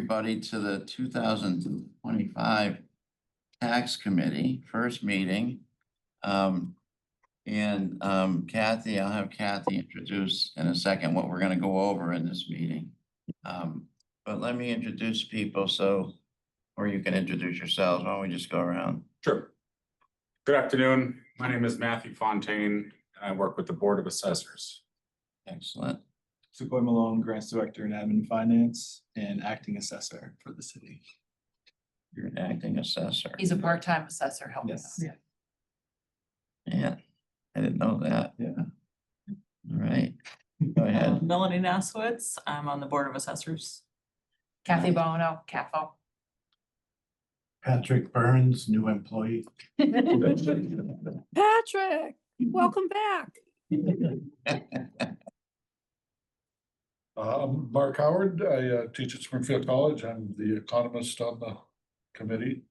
everybody to the 2025 Tax Committee, first meeting. Kathy, I'll have Kathy introduce in a second what we're gonna go over in this meeting. But let me introduce people or you can introduce yourselves. Why don't we just go around? Sure. Good afternoon. My name is Matthew Fontaine, and I work with the Board of Assessors. Excellent. Sequoia Malone, Grants Director in Admin Finance and Acting Assessor for the city. You're an acting assessor. He's a part-time assessor helping Yes. us. Yeah. Yeah, I didn't know that. Yeah. All right, go ahead. Melanie Nasowitz, I'm on the Board of Assessors. Kathy Bono, CAFO. Patrick Burns, new employee. Patrick, welcome back. I'm Mark Howard. I teach at Springfield College. I'm the economist on the committee.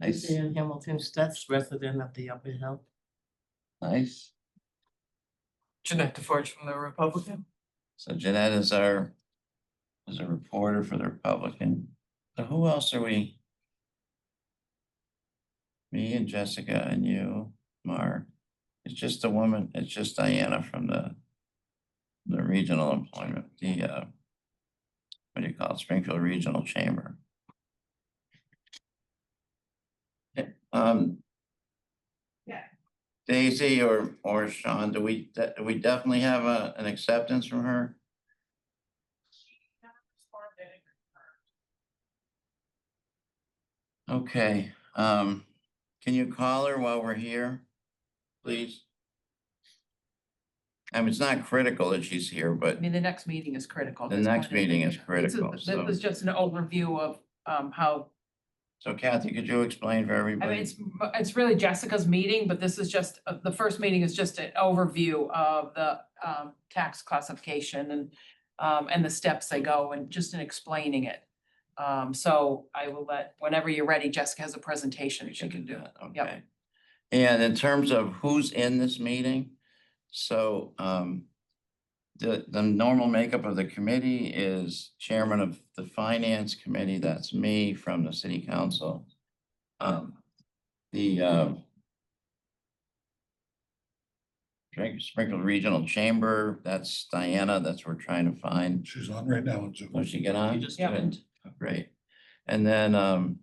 Nice, Dan Hamilton Stutz, resident of the Upper Hill. nice. Jeanette DeForge from the Republican. So Jeanette is a reporter for the Republican. So who else are we? Me and Jessica and you, Mark. It's just a woman, it's just Diana from the regional employment, what do you call it, Springfield Regional Chamber. Yeah. Daisy or Sean, do we definitely have an acceptance from her? Okay, can you call her while we're here, please? I mean, it's not critical that she's here, I but mean, the next meeting is critical. the That's next kind of- meeting is This critical, This so. was just an overview of how, So Kathy, could you explain for I mean, everybody? it's really Jessica's meeting, but this is just, the first meeting is just an overview of the tax classification and the steps they go and just in explaining it. So I will whenever you're ready, Jessica has a presentation she can do. that, Yep. okay. And in terms of who's in this meeting, so the normal makeup of the committee is chairman of the finance committee, that's me from the city council. The Springfield Regional Chamber, that's Diana, that's we're trying to find. She's on right now in Zoom. Oh, she get on? She just Good. Great. And then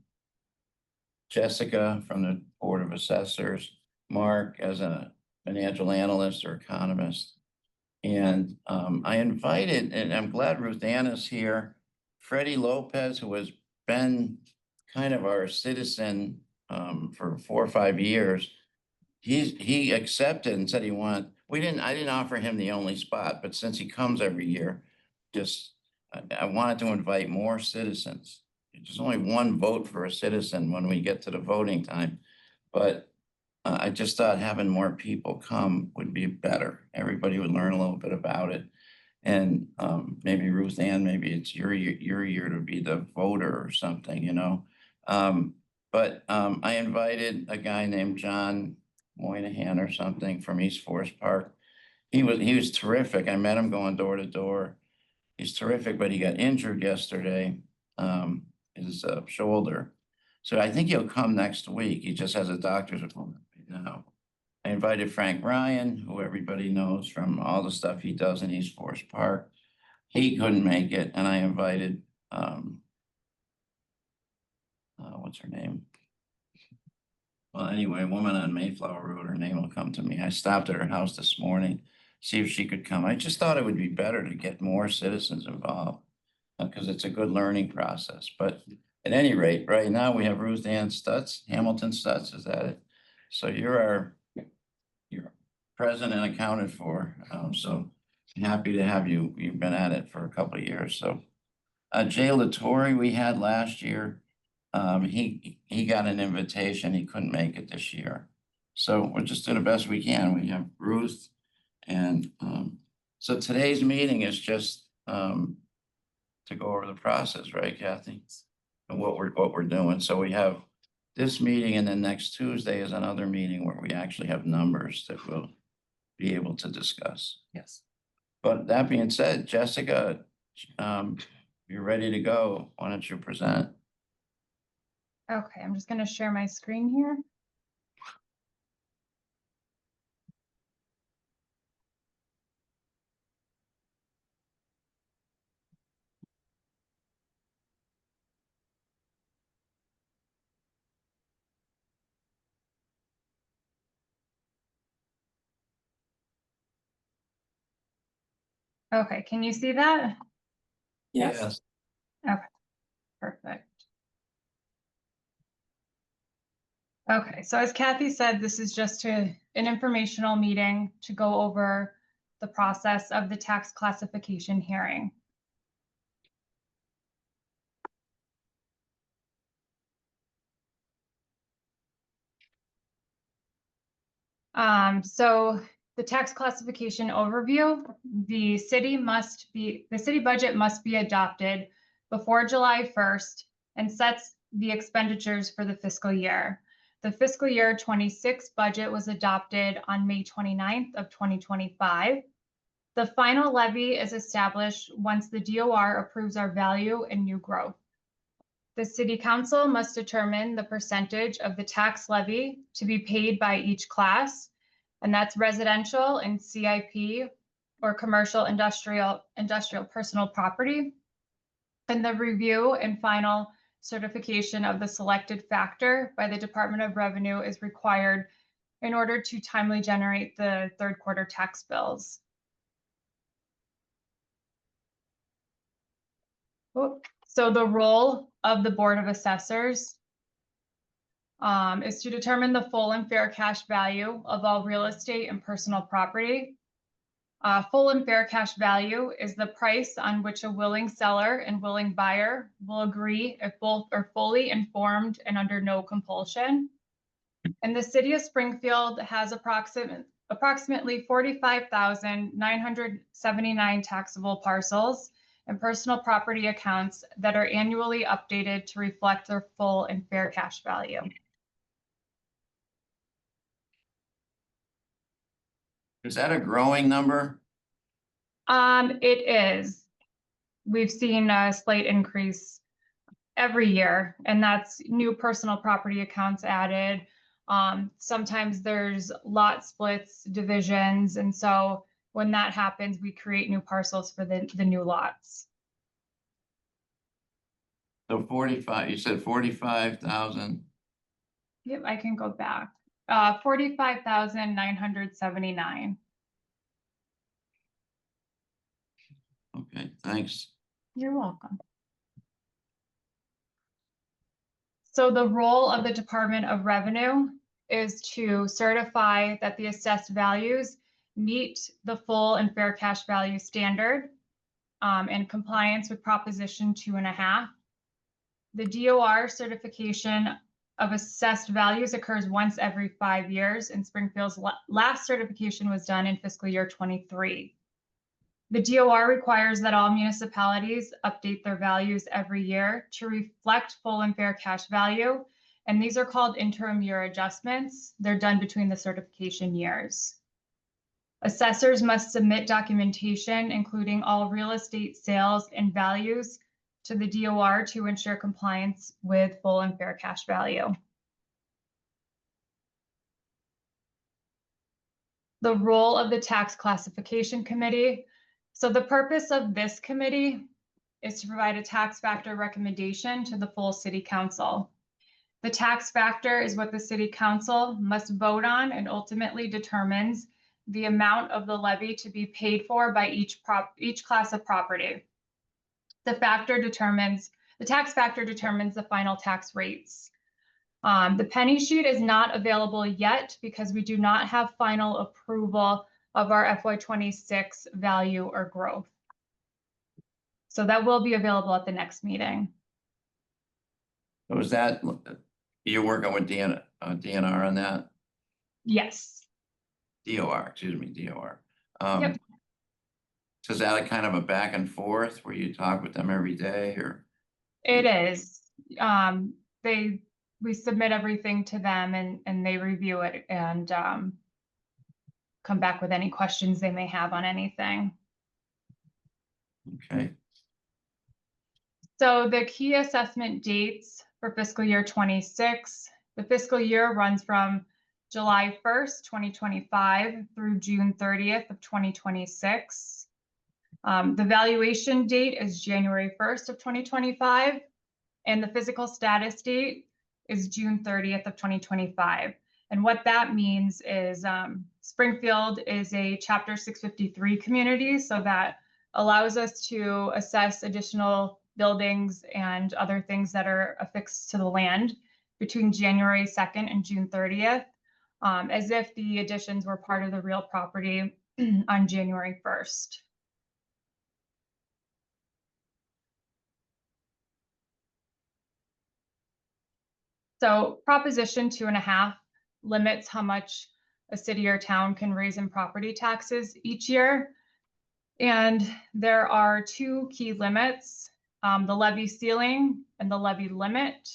Jessica from the Board of Assessors, Mark as a financial analyst or economist. And I invited, and I'm glad Ruth Ann is here, Freddie Lopez, who has been kind of our citizen for 4 or 5 years. He accepted and said I didn't offer him the only spot, but since he comes every year, I wanted to invite more citizens. There's only one vote for a citizen when we get to the voting time, but I just thought having more people come would be better. Everybody would learn a little bit about it. And maybe Ruth Ann, maybe it's your year to be the voter or something, you know. But I invited a guy named John Moynihan or something from East Forest Park. He was terrific. I met him going door to door. He's terrific, but he got injured yesterday, his shoulder. So I think he'll come next week. He just has a doctor's appointment right now. I invited Frank Ryan, who everybody knows from all the stuff he does in East Forest Park. He couldn't make it, and I invited, what's her name? Well, anyway, a woman on Mayflower Road, her name will come to me. I stopped at her house this morning, see if she could come. I just thought it would be better to get more citizens involved because it's a good learning process. But at any rate, right now we have Ruth Ann Stutz, Hamilton Stutz, is that it? So you're present and accounted for. So happy to have you. You've been at it for a couple of years. So Jay Latore we had last year. He got an invitation. He couldn't make it this year. So we'll just do the best we can. We have Ruth and so today's meeting is just to go over the process, right, Kathy? And what we're doing. So we have this meeting, and then next Tuesday is another meeting where we actually have numbers that we'll be able to discuss. Yes. But that being said, Jessica, you're ready to go. Why don't you present? Okay, I'm just gonna share my screen here. Okay, can you see that? Yes. Perfect. Okay, so as Kathy said, this is just an informational meeting to go over the process of the tax classification hearing. So the tax classification overview, the city budget must be adopted before July 1st and sets the expenditures for the fiscal year. The fiscal year 26 budget was adopted on May 29th of 2025. The final levy is established once the DOR approves our value and new growth. The city council must determine the percentage of the tax levy to be paid by each class, and that's residential and CIP or commercial industrial personal property. And the review and final certification of the selected factor by the Department of Revenue is required in order to timely generate the third quarter tax bills. So the role of the Board of Assessors is to determine the full and fair cash value of all real estate and personal property. Full and fair cash value is the price on which a willing seller and willing buyer will agree if both are fully informed and under no compulsion. And the city of Springfield has approximately 45,979 taxable parcels and personal property accounts that are annually updated to reflect their full and fair cash value. Is that a growing number? It is. We've seen a slight increase every year, and that's new personal property accounts added. Sometimes there's lot splits, divisions, and so when that happens, we create new parcels for the new lots. So 45, you said 45,000. Yep, I can go back. 45,979. Okay, thanks. You're welcome. So the role of the Department of Revenue is to certify that the assessed values meet the full and fair cash value standard in compliance with Proposition 2.5. The DOR certification of assessed values occurs once every 5 years, and Springfield's last certification was done in fiscal year 23. The DOR requires that all municipalities update their values every year to reflect full and fair cash value, and these are called interim year adjustments. They're done between the certification years. Assessors must submit documentation, including all real estate sales and values, to the DOR to ensure compliance with full and fair cash value. The role of the Tax Classification Committee. So the purpose of this committee is to provide a tax factor recommendation to the full city council. The tax factor is what the city council must vote on and ultimately determines the amount of the levy to be paid for by each class of property. The tax factor determines the final tax rates. The penny sheet is not available yet because we do not have final approval of our FY26 value or growth. So that will be available at the next meeting. So is that, you're working with DNR on that? Yes. DOR, excuse me, DOR. Yep. So is that a kind of a back and forth where you talk with them every day or? It is. We submit everything to them and they review it and come back with any questions they may have on anything. Okay. So the key assessment dates for fiscal year 26, the fiscal year runs from July 1st, 2025 through June 30th of 2026. The valuation date is January 1st of 2025, and the physical status date is June 30th of 2025. And what that means is Springfield is a Chapter 653 community, so that allows us to assess additional buildings and other things that are affixed to the land between January 2nd and June 30th, as if the additions were part of the real property on January 1st. So Proposition 2.5 limits how much a city or town can raise in property taxes each year. And there are two key limits, the levy ceiling and the levy limit.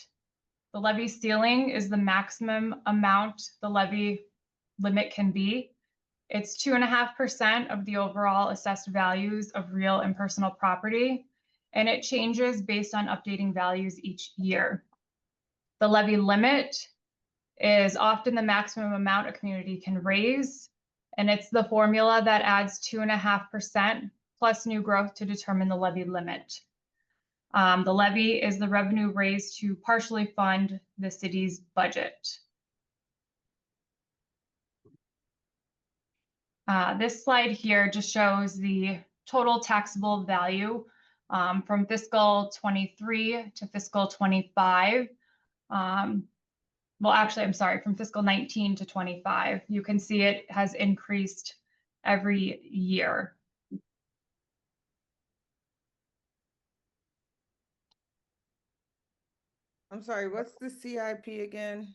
The levy ceiling is the maximum amount the levy limit can be. It's 2.5% of the overall assessed values of real and personal property, and it changes based on updating values each year. The levy limit is often the maximum amount a community can raise, and it's the formula that adds 2.5% plus new growth to determine the levy limit. The levy is the revenue raised to partially fund the city's budget. This slide here just shows the total taxable value from fiscal 23 to fiscal 25. Well, actually, I'm sorry, from fiscal 19 to 25. You can see it has increased every year. I'm sorry, what's the CIP again?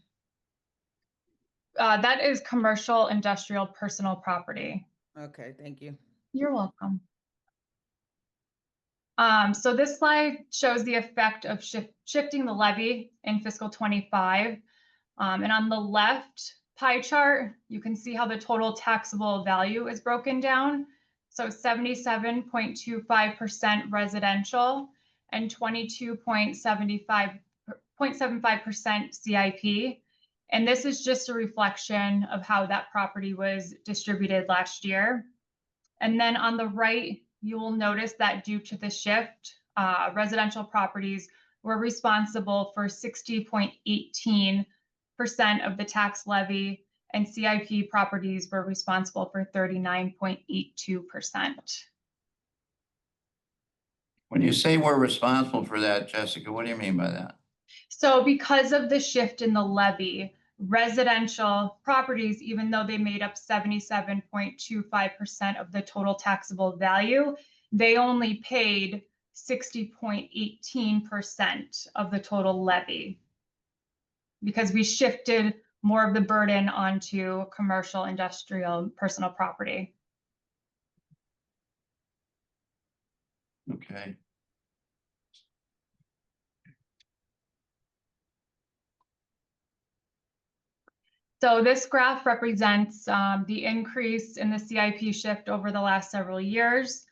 That is commercial, industrial, personal property. Okay, thank you. You're welcome. So this slide shows the effect of shifting the levy in fiscal 25. And on the left pie chart, you can see how the total taxable value is broken down. So 77.25% residential and 22.75% CIP. And this is just a reflection of how that property was distributed last year. And then on the right, you will notice that due to the shift, residential properties were responsible for 60.18% of the tax levy, and CIP properties were responsible for 39.82%. When you say we're responsible for that, Jessica, what do you mean by that? So because of the shift in the levy, residential properties, even though they made up 77.25% of the total taxable value, they only paid 60.18% of the total levy, because we shifted more of the burden onto commercial, industrial, personal property. Okay. So this graph represents the increase in the CIP shift over the last several years.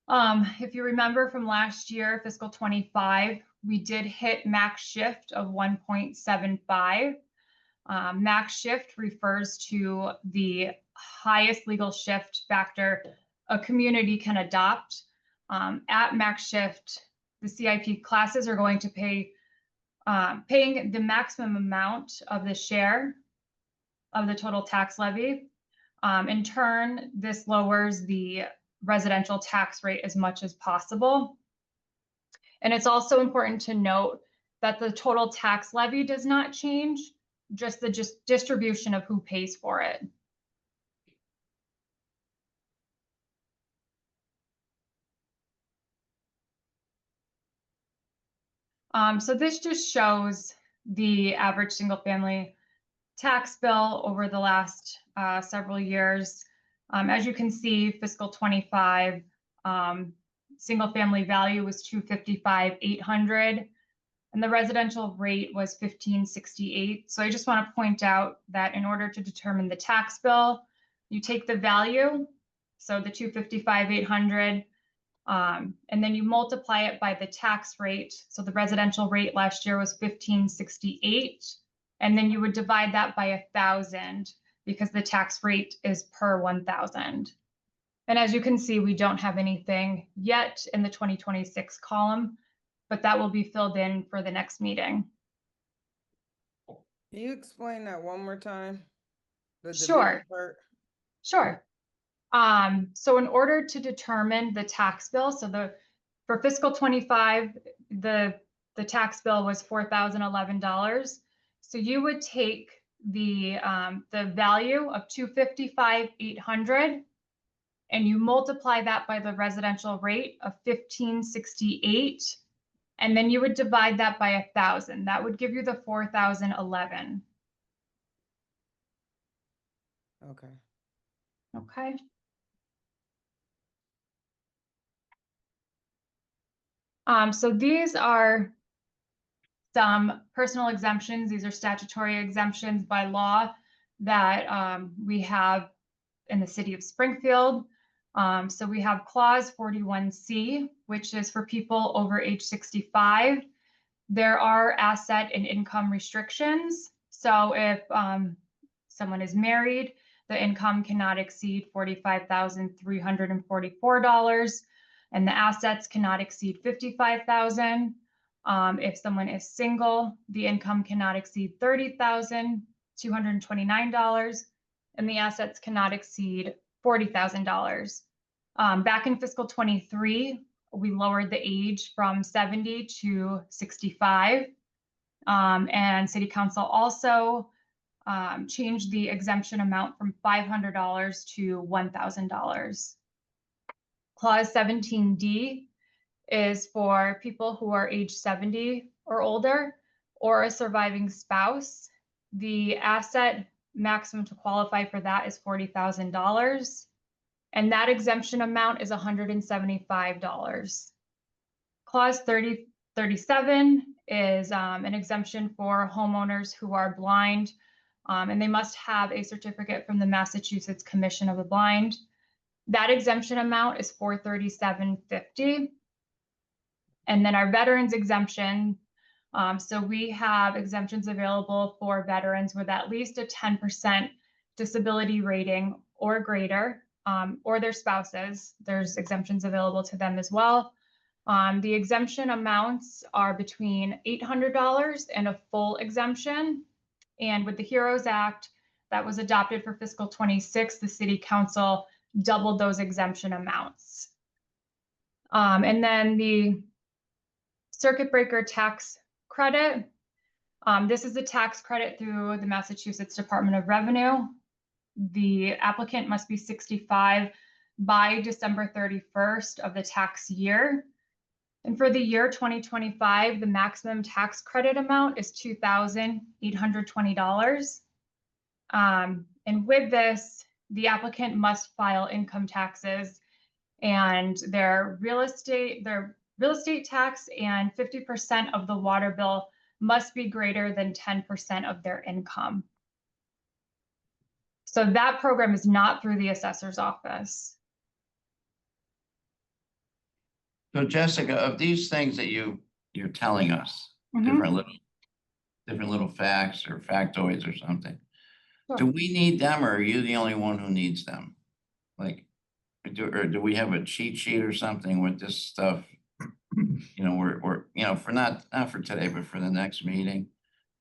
If you remember from last year, fiscal 25, we did hit max shift of 1.75. Max shift refers to the highest legal shift factor a community can adopt. At max shift, the CIP classes are going to paying the maximum amount of the share of the total tax levy. In turn, this lowers the residential tax rate as much as possible. And it's also important to note that the total tax levy does not change, just the distribution of who pays for it. So this just shows the average single family tax bill over the last several years. As you can see, fiscal 25, single family value was $255,800, and the residential rate was $1,568. So I just want to point out that in order to determine the tax bill, you take the value, so the $255,800, And then you multiply it by the tax rate. So the residential rate last year was 1568. And then you would divide that by 1,000 because the tax rate is per 1,000. And as you can see, we don't have anything yet in the 2026 column, but that will be filled in for the next meeting. Can you explain that one more time? The Sure. division part? Sure. So in order to determine the tax bill, for fiscal 25, the tax bill was $4,011. So you would take the value of 255,800 and you multiply that by the residential rate of 1568, and then you would divide that by 1,000. That would give you the 4,011. Okay. Okay. So these are some personal exemptions. These are statutory exemptions by law that we have in the city of Springfield. So we have clause 41C, which is for people over age 65. There are asset and income restrictions. So if someone is married, the income cannot exceed $45,344, and the assets cannot exceed $55,000. If someone is single, the income cannot exceed $30,229, and the assets cannot exceed $40,000. Back in fiscal 23, we lowered the age from 70 to 65. And City Council also changed the exemption amount from $500 to $1,000. Clause 17D is for people who are age 70 or older or a surviving spouse. The asset maximum to qualify for that is $40,000. And that exemption amount is $175. Clause 37 is an exemption for homeowners who are blind, and they must have a certificate from the Massachusetts Commission of the Blind. That exemption amount is $437.50. And then our veterans exemption, so we have exemptions available for veterans with at least a 10% disability rating or greater, or their spouses. There's exemptions available to them as well. The exemption amounts are between $800 and a full exemption. And with the HEROES Act that was adopted for fiscal 26, the City Council doubled those exemption amounts. And then the circuit breaker tax credit. This is a tax credit through the Massachusetts Department of Revenue. The applicant must be 65 by December 31st of the tax year. And for the year 2025, the maximum tax credit amount is $2,820. And with this, the applicant must file income taxes and their real estate tax and 50% of the water bill must be greater than 10% of their income. So that program is not through the assessor's office. So Jessica, of these things that you're telling us, Mhm. different little facts or factoids or something. Sure. Do we need them or are you the only one who needs them? Like, do we have a cheat sheet or something with this stuff? You know, we're for not for today, but for the next meeting.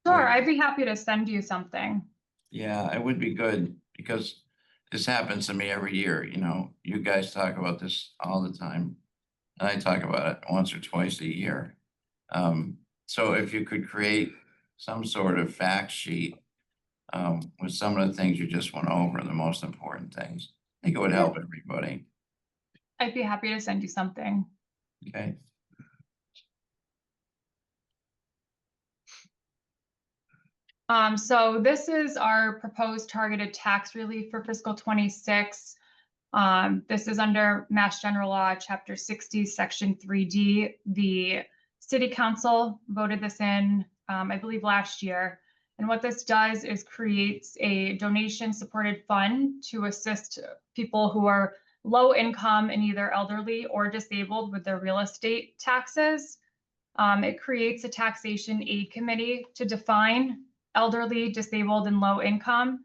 Sure, Like, I'd be happy to send you something. yeah, it would be good because this happens to me every year. You know, you guys talk about this all the time. And I talk about it once or twice a year. So if you could create some sort of fact sheet with some of the things you just went over, the most important things, I think it would help everybody. I'd be happy to send you something. Okay. So this is our proposed targeted tax relief for fiscal 26. This is under Mass General Law, Chapter 60, Section 3D. The City Council voted this in, I believe, last year. And what this does is creates a donation-supported fund to assist people who are low income and either elderly or disabled with their real estate taxes. It creates a taxation aid committee to define elderly, disabled, and low income.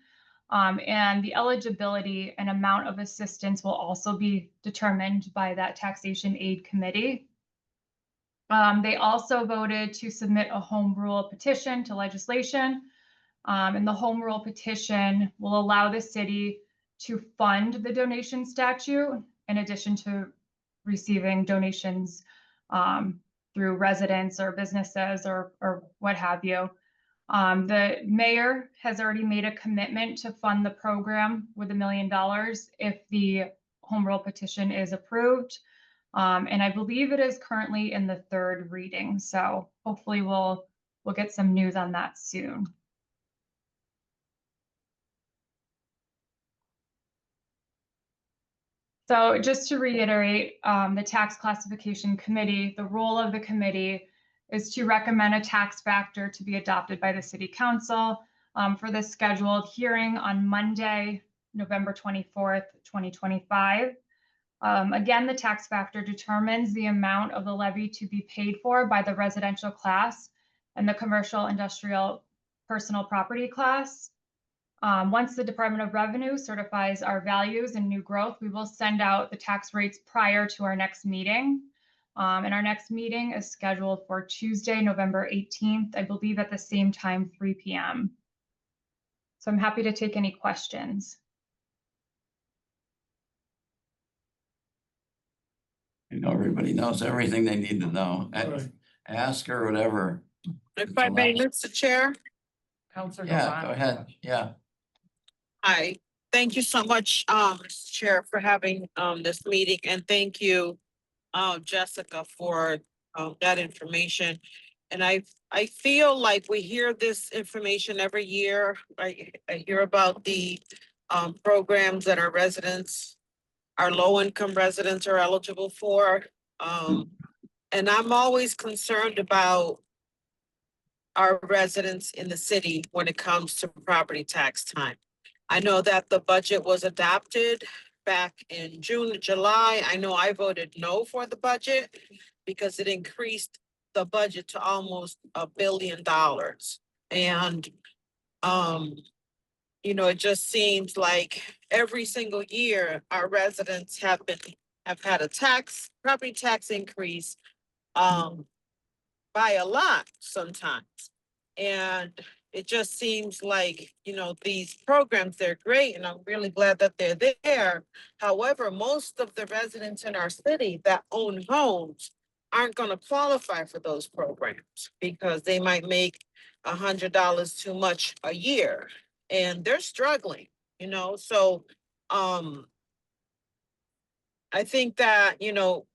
And the eligibility and amount of assistance will also be determined by that taxation aid committee. They also voted to submit a home rule petition to legislation. And the home rule petition will allow the city to fund the donation statute in addition to receiving donations through residents or businesses or what have you. The mayor has already made a commitment to fund the program with $1 million if the home rule petition is approved. And I believe it is currently in the third reading. So hopefully we'll get some news on that soon. So just to reiterate, the tax classification committee, the role of the committee is to recommend a tax factor to be adopted by the city council for the scheduled hearing on Monday, November 24th, 2025. Again, the tax factor determines the amount of the levy to be paid for by the residential class and the commercial, industrial, personal property class. Once the Department of Revenue certifies our values and new growth, we will send out the tax rates prior to our next meeting. And our next meeting is scheduled for Tuesday, November 18th, I believe at the same time, 3 p.m. So I'm happy to take any questions. You know, everybody knows everything they need to know. Ask her whatever. If I may, Mr. Chair. Counselor Yeah, Novak. go ahead. Yeah. Hi, thank you so much, Mr. Chair, for having this meeting, and thank you, Jessica, for that information. And I feel like we hear this information every year. I hear about the programs that our residents, our low-income residents are eligible for. And I'm always concerned about our residents in the city when it comes to property tax time. I know that the budget was adopted back in June, July. I know I voted no for the budget because it increased the budget to almost $1 billion. And, you know, it just seems like every single year our residents have had a property tax increase by a lot sometimes. And it just seems like, you know, these programs, they're great, and I'm really glad that they're there. However, most of the residents in our city that own homes aren't going to qualify for those programs because they might make $100 too much a year, and they're struggling, you know. So I think that, you know,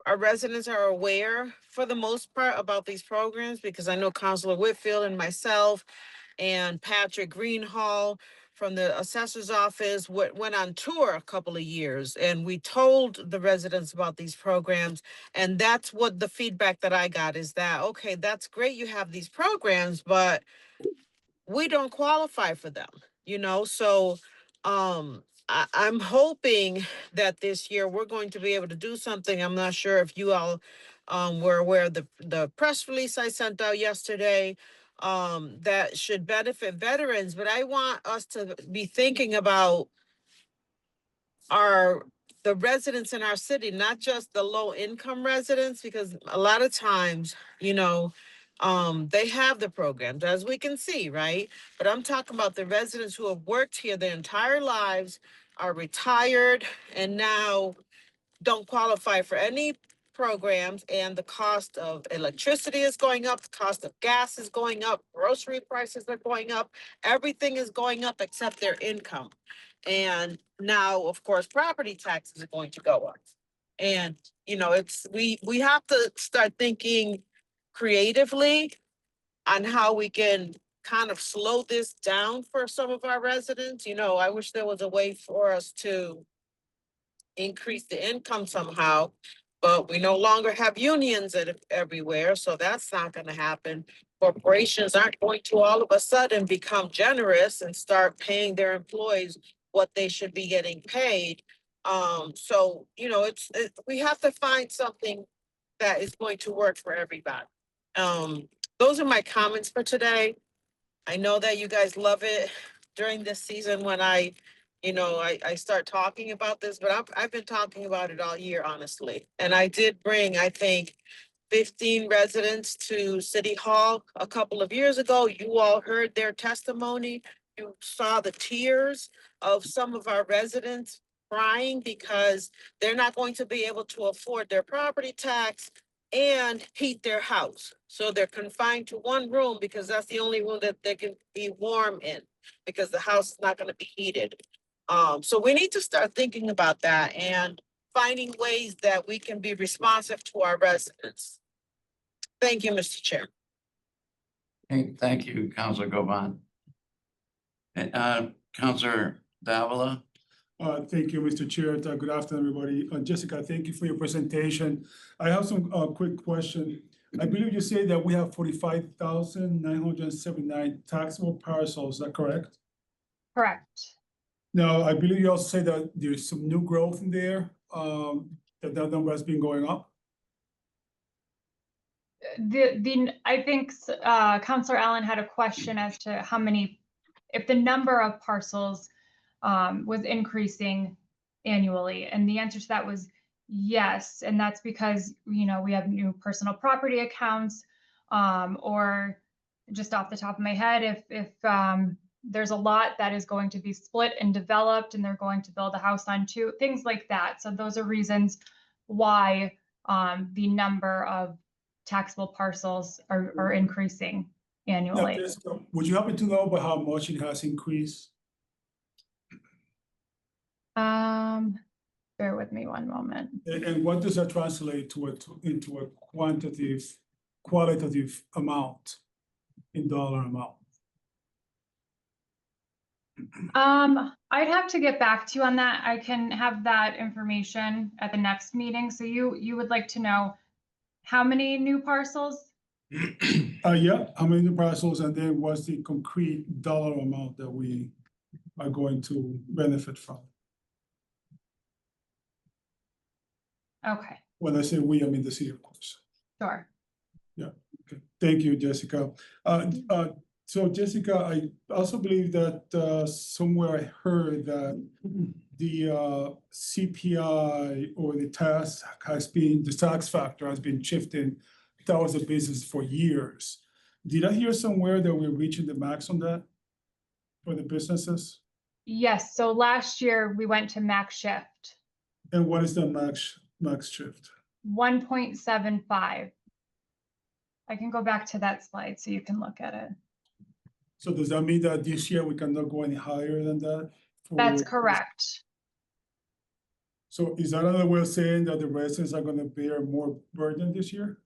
our residents are aware for the most part about these programs because I know Councilor Whitfield and myself and Patrick Greenhall from the assessor's office went on tour a couple of years, and we told the residents about these programs. And that's what the feedback that I got is that, okay, that's great you have these programs, but we don't qualify for them, you know? So I'm hoping that this year we're going to be able to do something. I'm not sure if you all were aware of the press release I sent out yesterday that should benefit veterans, but I want us to be thinking about the residents in our city, not just the low income residents, because a lot of times, you know, they have the programs, as we can see, right? But I'm talking about the residents who have worked here their entire lives, are retired, and now don't qualify for any programs, and the cost of electricity is going up, the cost of gas is going up, grocery prices are going up, everything is going up except their income. And now, of course, property taxes are going to go up. And, you know, we have to start thinking creatively on how we can kind of slow this down for some of our residents. You know, I wish there was a way for us to increase the income somehow, but we no longer have unions everywhere, so that's not going to happen. Corporations aren't going to all of a sudden become generous and start paying their employees what they should be getting paid. So, you know, we have to find something that is going to work for everybody. Those are my comments for today. I know that you guys love it during this season when I start talking about this, but I've been talking about it all year, honestly. And I did bring, I think, 15 residents to City Hall a couple of years ago. You all heard their testimony. You saw the tears of some of our residents crying because they're not going to be able to afford their property tax and heat their house. So they're confined to one room because that's the only room that they can be warm in, because the house is not going to be heated. So we need to start thinking about that and finding ways that we can be responsive to our residents. Thank you, Mr. Chair. Hey, thank you, Counselor Govan. And Counselor Davila? Thank you, Mr. Chair. Good afternoon, everybody. Jessica, thank you for your presentation. I have some quick question. I believe you say that we have 45,979 taxable parcels. Is that correct? Correct. Now, I believe you also say that there's some new growth in there, that number has been going up. I think Councilor Allen had a question as to how many, if the number of parcels was increasing annually, and the answer to that was yes. And that's because, you know, we have new personal property accounts, or just off the top of my head, if there's a lot that is going to be split and developed and they're going to build a house on two, things like that. So those are reasons why the number of taxable parcels are increasing annually. Now, Jessica, would you happen to know about how much it has increased? Bear with me one moment. And what does that translate into a qualitative amount in dollar amount? I'd have to get back to you on that. I can have that information at the next meeting. So you would like to know how many new parcels? Yeah, how many new parcels, and then what's the concrete dollar amount that we are going to benefit from? Okay, When I say we, I mean the city, of course. sure. Okay. Thank you, Jessica. So Jessica, I also believe that somewhere I heard that the CPI or the tax factor has been shifting towards the business for years. Did I hear somewhere that we're reaching the max on that for the businesses? Yes, so last year we went to max shift, And what is the max shift? 1.75. I can go back to that slide so you can look at it. So does that mean that this year we cannot go any higher than that? That's correct. So is that another way of saying that the residents are gonna bear more burden this year?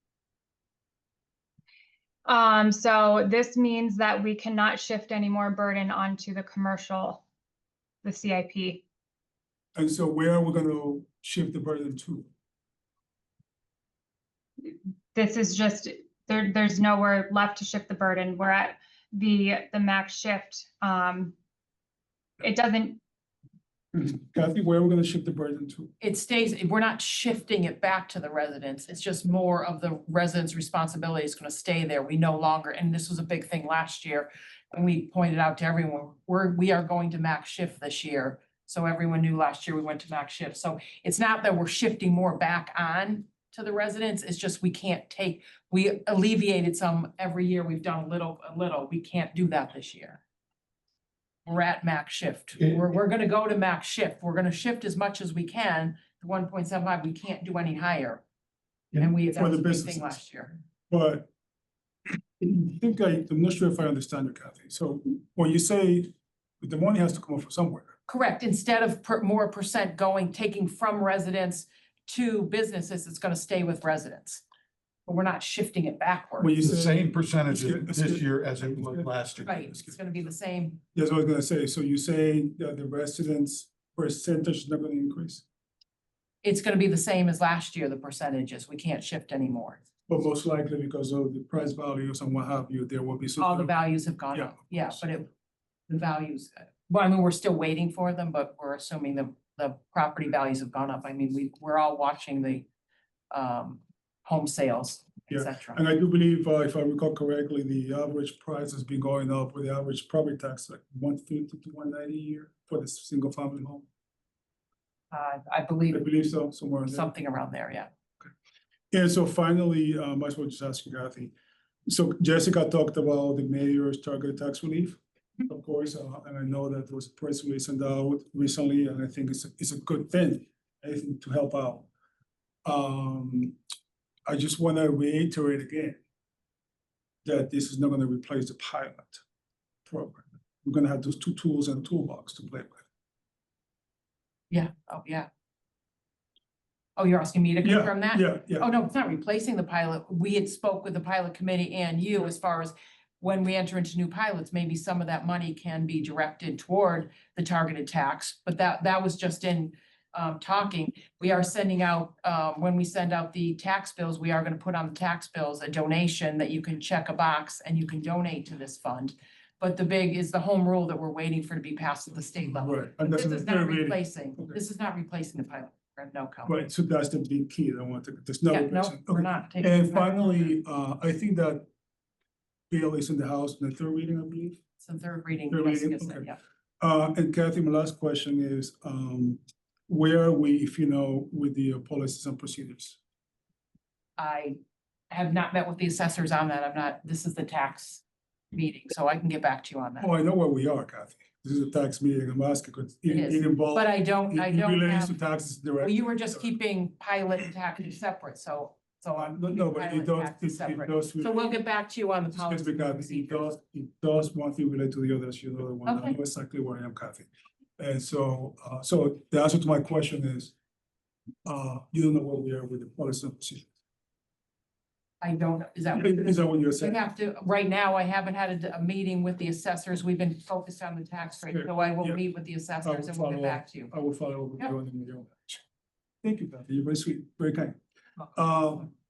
So this means that we cannot shift any more burden onto the commercial, the CIP. And so where are we gonna shift the burden to? This is just, there's nowhere left to shift the burden. We're at the max shift. It doesn't. Kathy, where are we gonna shift the burden to? It stays, we're not shifting it back to the residents. It's just more of the residents' responsibility is gonna stay there. We no longer, and this was a big thing last year, and we pointed out to everyone, we are going to max shift this year. So everyone knew last year we went to max shift. So it's not that we're shifting more back on to the residents, it's just we alleviated some every year. We've done a little. We can't do that this year. We're at max shift. We're gonna go to max shift. We're gonna shift as much as we can, to 1.75. We can't do any higher. And that For was the a big thing businesses. last year. But I'm not sure if I understand you, Kathy. So when you say the money has to come up from somewhere, Correct. Instead of more percent taking from residents to businesses, it's gonna stay with residents. But we're not shifting it backwards. when you It's the say. same percentage It's this good. year as it was last year. Right, it's gonna be the same. That's what I was gonna say. So you say that the residents' percentage is not gonna increase, It's gonna be the same as last year, the percentages. We can't shift anymore. but most likely because of the price values and what have you, there will be some. All the values have gone Yeah, up. Yeah, but the values, well, I mean, we're still waiting for them, but we're assuming the the property values have gone up. I mean, we're all watching the home sales, et Yeah, cetera. And I do believe, if I recall correctly, the average price has been going up with the average property tax like 150 to 190 a year for the single family home. I I believe believe so, somewhere in there. something around there, yeah. And so finally, might as well just ask you, Kathy. So Jessica talked about the mayor's target tax relief, of course, and I know that there was a press release sent out recently, and I think it's a good thing, anything to help out. I just want to reiterate again that this is not going to replace the pilot program. We're going to have those two tools in the toolbox to play with. Yeah, oh, yeah. Oh, you're asking me to Yeah, confirm that? yeah. Oh, no, it's not replacing the pilot. We had spoke with the pilot committee and you as far as when we enter into new pilots, maybe some of that money can be directed toward the targeted tax, but that was just in talking. We are sending out, when we send out the tax bills, we are gonna put on the tax bills a donation that you can check a box and you can donate to this fund. But the big is the home rule that we're waiting for to be passed at the state level. Right, and that's This in the is not third reading. replacing, Okay. this is not replacing the pilot, program, no comment. Right, so that's the big key. I want to, there's no. Yeah, no, replacement. we're Okay. not taking. And the pilot program. finally, I think that bill is in the House in the third reading, I believe. It's the third reading, Third yes, reading, yes, okay. yeah. And Kathy, my last question is, where are we, if you know, with the policies and procedures? I have not met with the assessors on that. I'm not, this is the tax meeting, so I can get back to you on that. Oh, I know where we are, Kathy. This is a tax meeting. I'm asking, because It it is, involves. But I don't relates to have, taxes well, directly. you were just keeping pilot and taxes separate, so I'm. No, keeping but pilot it and does, taxes it separate. does. So we'll get back to you on the Just policy and because procedures. it does one thing relate to the other, as you know, the one, I Okay. know exactly where I am, Kathy. And so, so the answer to my question is, you don't know where we are with the policy and procedure. I don't, is that? Is that what you're I saying? have to, right now, I haven't had a meeting with the assessors. We've been focused on the tax rate, Sure, so I will yeah. meet with the assessors and we'll get follow back to you. I will follow up with Yep. you on the video. Thank you, Kathy. You're very sweet, very kind.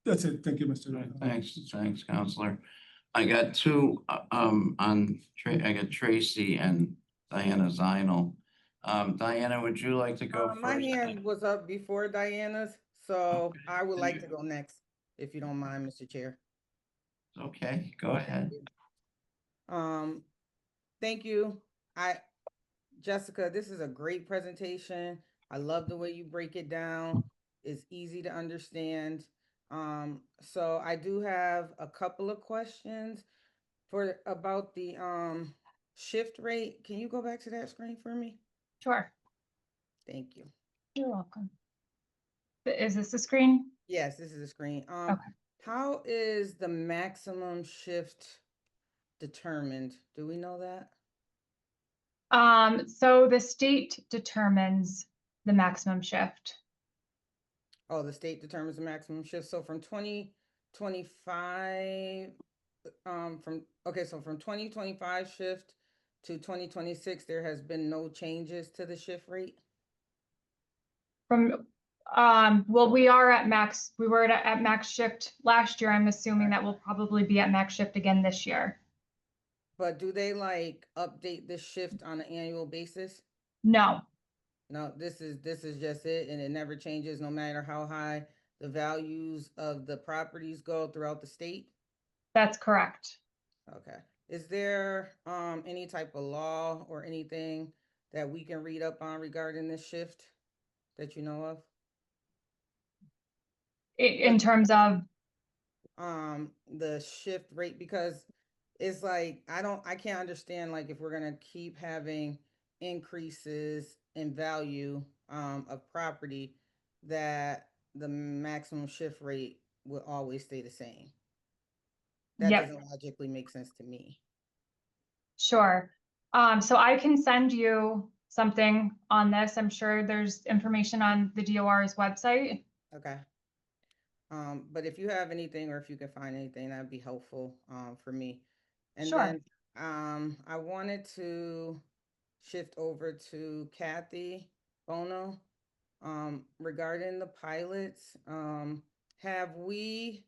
That's it. Thank you, Mr. Right, thanks, Counselor. I got two, I got Tracy and Diana Zinal. Diana, would you like to go My first? hand was up before Diana's, so Okay. I would like to go next, if you don't mind, Mr. Chair. Okay, go ahead. Thank you. Jessica, this is a great presentation. I love the way you break it down. It's easy to understand. So I do have a couple of questions about the shift rate. Can you go back to that screen for me? Sure, Thank you. you're welcome. Is this the screen? Yes, this is the screen. Okay. How is the maximum shift determined? Do we know that? So the state determines the maximum shift. Oh, the state determines the maximum shift. So from 2025, so from 2025 shift to 2026, there has been no changes to the shift rate? From, well, we are at max, we were at max shift last year. I'm assuming that we'll probably be at max shift again this year. But do they like update the shift on an annual basis? No, No, this is just it, and it never changes no matter how high the values of the properties go throughout the state? that's correct. Okay. Is there any type of law or anything that we can read up on regarding this shift that you know of? In terms of, The shift rate, because it's like I can't understand, like, if we're gonna keep having increases in value of property, that the maximum shift rate will always stay the same. That Yep. doesn't logically make sense to me. sure. So I can send you something on this. I'm sure there's information on the DOR's website. Okay. But if you have anything, or if you can find anything, that'd be helpful for me. And Sure. then I wanted to shift over to Kathy Bono regarding the pilots. Have we,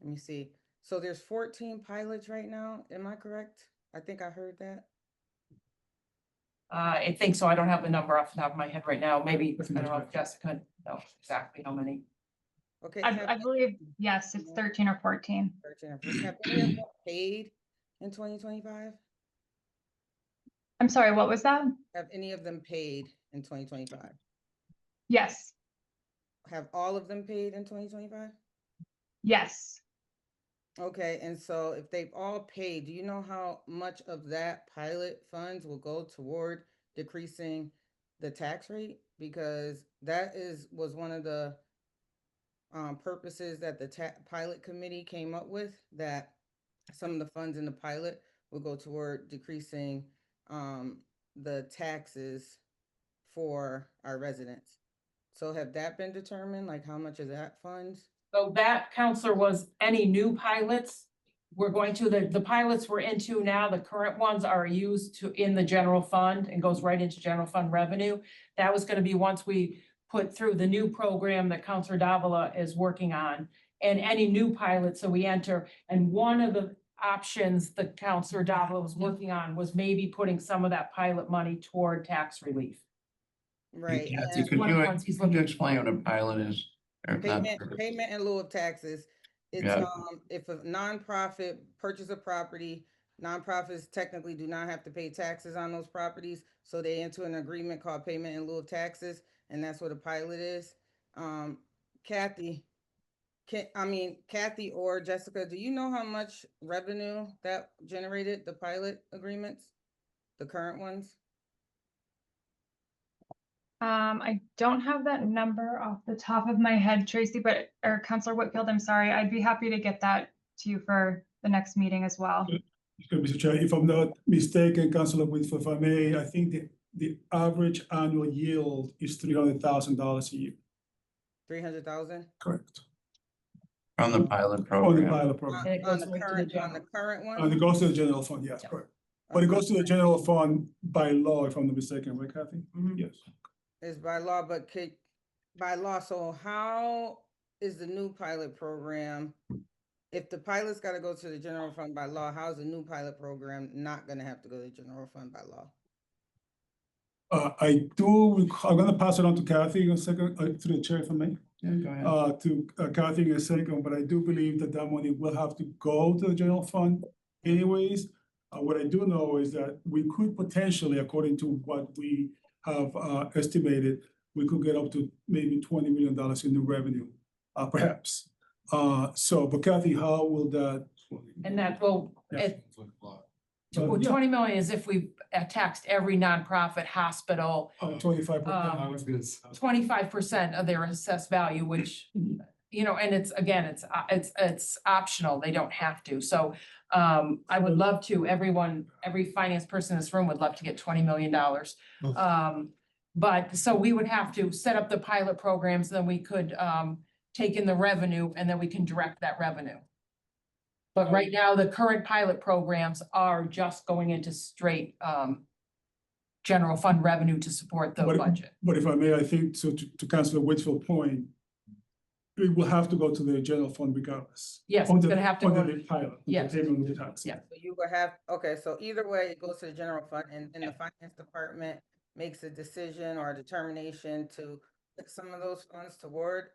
let me see. So there's 14 pilots right now. Am I correct? I think I heard that. I think so. I don't have the number off the top of my head right now. Maybe, I don't know if Jessica knows exactly how many. Okay. I believe, yes, it's 13 or 14. Have any of them paid in 2025? I'm sorry, what was that? Have any of them paid in 2025? Yes, Have all of them paid in 2025? yes. Okay, and so if they've all paid, do you know how much of that pilot funds will go toward decreasing the tax rate? Because that was one of the purposes that the pilot committee came up with, that some of the funds in the pilot will go toward decreasing the taxes for our residents. So have that been determined, like how much of that funds? So that, counselor, was any new pilots. We're going to, the pilots we're into now, the current ones are used to, in the general fund and goes right into general fund revenue. That was gonna be once we put through the new program that Counselor Davila is working on. And any new pilots that we enter, and one of the options that Counselor Davila was working on was maybe putting some of that pilot money toward tax relief. Right. Kathy, and- could one of you, the ones he's could you looking explain what a pilot is? Or not- Payment in lieu of taxes. It's, Yeah. If a nonprofit purchase a property, nonprofits technically do not have to pay taxes on those properties. So they enter an agreement called payment in lieu of taxes, and that's what a pilot is. Kathy, Kathy or Jessica, do you know how much revenue that generated, the pilot agreements? The current ones? I don't have that number off the top of my head, Tracy, or Counselor Whitfield, I'm sorry. I'd be happy to get that to you for the next meeting as well. Mr. Chair, if I'm not mistaken, Councilor Whitfield, if I may, I think the average annual yield is $300,000 a year. 300,000? Correct. From the pilot On the program. pilot program. And it On goes the right to the current, on general. the current one? And it goes to the general fund, yes, correct. But it goes to the general fund by law, if I'm not mistaken, right, Kathy? Mhm. Yes. It's by law, but by law, so how is the new pilot program? If the pilot's gotta go to the general fund by law, how's the new pilot program not gonna have to go to the general fund by law? I'm gonna pass it on to Kathy in a second, to the chair, if I may. Yeah, go ahead. To Kathy in a second, but I do believe that that money will have to go to the general fund anyways. What I do know is that we could potentially, according to what we have estimated, we could get up to maybe $20 million in new revenue, perhaps. But Kathy, how will that? And that will, Yeah. well, Yeah. 20 million is if we taxed every nonprofit hospital, 25%. 25% of their assessed value, which, you know, and it's, again, it's optional. They don't have to. So I would love to, every finance person in this room would love to get $20 million. But so we would have to set up the pilot programs, then we could take in the revenue and then we can direct that revenue. But right now, the current pilot programs are just going into straight general fund revenue to support the budget. But if I may, I think, so to Councilor Whitfield's point, it will have to go to the general fund regardless. Yes, On it's the- gonna have to on go the to- pilot, yes. the payment of the tax. Yeah. So you would have, okay, so either way, it goes to the general fund, and the finance department makes a decision or a determination to put some of those funds toward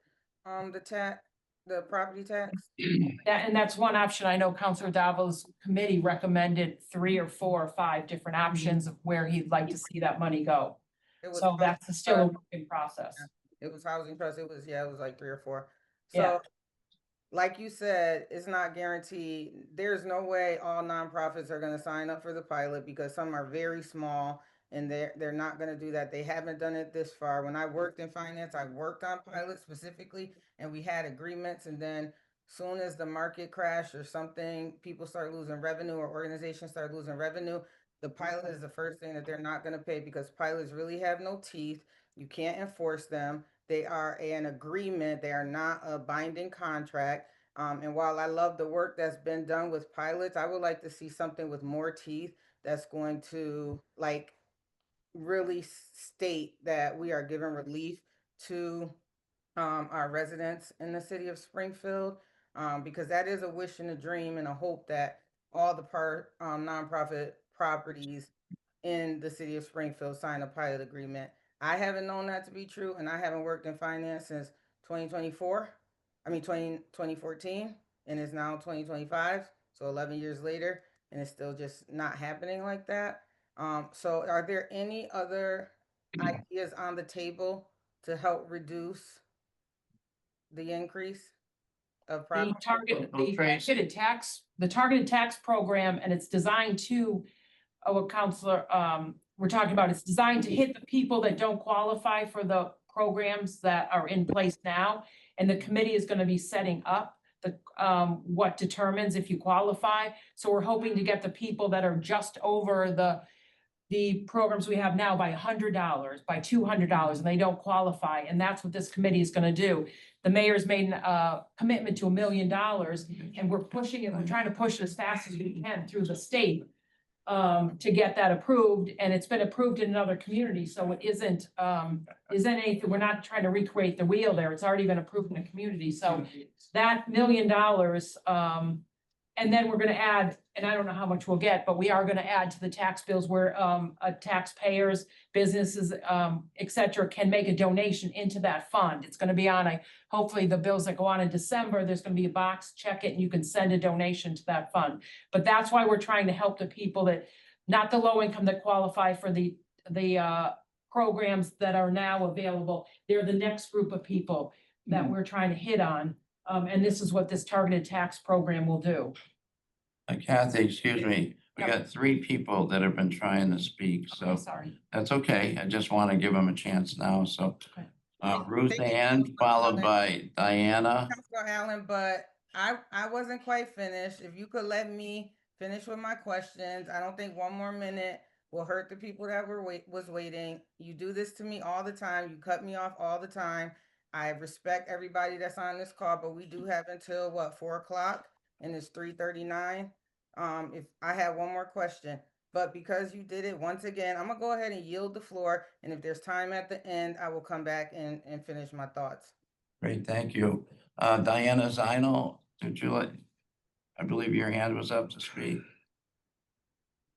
the property tax? And that's one option. I know Counselor Davila's committee recommended 3 or 4 or 5 different options of where he'd like to see that money go. It was So that's still a work in process. It was housing trust, it was like 3 or 4. Yeah. So, like you said, it's not guaranteed. There's no way all nonprofits are gonna sign up for the pilot because some are very small and they're not gonna do that. They haven't done it this far. When I worked in finance, I worked on pilots specifically, and we had agreements, and then soon as the market crashed or something, people start losing revenue or organizations start losing revenue, the pilot is the first thing that they're not gonna pay because pilots really have no teeth. You can't enforce them. They are an agreement. They are not a binding contract. And while I love the work that's been done with pilots, I would like to see something with more teeth that's going to like really state that we are giving relief to our residents in the city of Springfield, because that is a wish and a dream and a hope that all the nonprofit properties in the city of Springfield sign a pilot agreement. I haven't known that to be true, and I haven't worked in finance since 2014, and it's now 2025, so 11 years later, and it's still just not happening like that. So are there any other ideas on the table to help reduce the increase of The property? targeted tax program, and it's designed to, what Counselor, we're talking about, it's designed to hit the people that don't qualify for the programs that are in place now. And the committee is gonna be setting up the, what determines if you qualify. So we're hoping to get the people that are just over the programs we have now by $100, by $200, and they don't qualify, and that's what this committee is gonna do. The mayor's made a commitment to $1 million, and we're pushing it, we're trying to push it as fast as we can through the state to get that approved, and it's been approved in another community, so it isn't anything, we're not trying to recreate the wheel there, it's already been approved in a community, so that $1 million, and then we're gonna add, and I don't know how much we'll get, but we are gonna add to the tax bills where taxpayers, businesses, et cetera, can make a donation into that fund. It's gonna be on hopefully the bills that go on in December, there's gonna be a box, check it, and you can send a donation to that fund. But that's why we're trying to help the people that, not the low income that qualify for the programs that are now available. They're the next group of people that we're trying to hit on. And this is what this targeted tax program will do. Kathy, excuse me, we Yeah. got 3 people that have been trying to speak, so Okay, sorry. that's okay. I just want to give them a chance now, so. Okay. Ruth Thank you, Ann, Councilor followed Allen. by Diana. Councilor Allen, but I wasn't quite finished. If you could let me finish with my questions, I don't think one more minute will hurt the people that was waiting. You do this to me all the time. You cut me off all the time. I respect everybody that's on this call, but we do have until 4 o'clock, and it's 3:39. If I have one more question, but because you did it once again, I'm gonna go ahead and yield the floor. And if there's time at the end, I will come back and finish my thoughts. Great, thank you. Diana Zinal, I believe your hand was up to speak.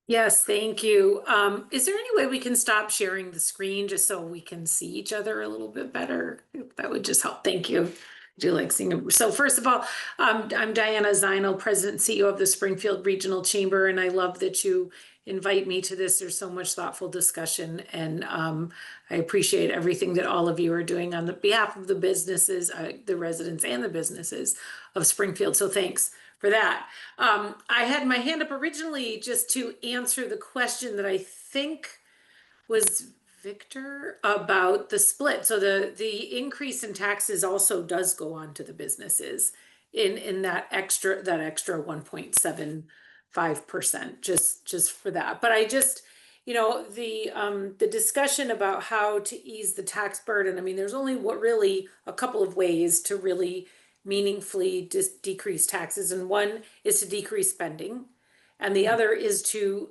Yes, thank you. Is there any way we can stop sharing the screen just so we can see each other a little bit better? That would just help. Thank you. I do like seeing it. So first of all, I'm Diana Zinal, President and CEO of the Springfield Regional Chamber, and I love that you invite me to this. There's so much thoughtful discussion, and I appreciate everything that all of you are doing on the behalf of the businesses, the residents and the businesses of Springfield. So thanks for that. I had my hand up originally just to answer the question that I think was Victor about the split. So the increase in taxes also does go on to the businesses in that extra 1.75%, just for that. But I just, the discussion about how to ease the tax burden, I mean, there's only really a couple of ways to really meaningfully decrease taxes, and one is to decrease spending, and the other is to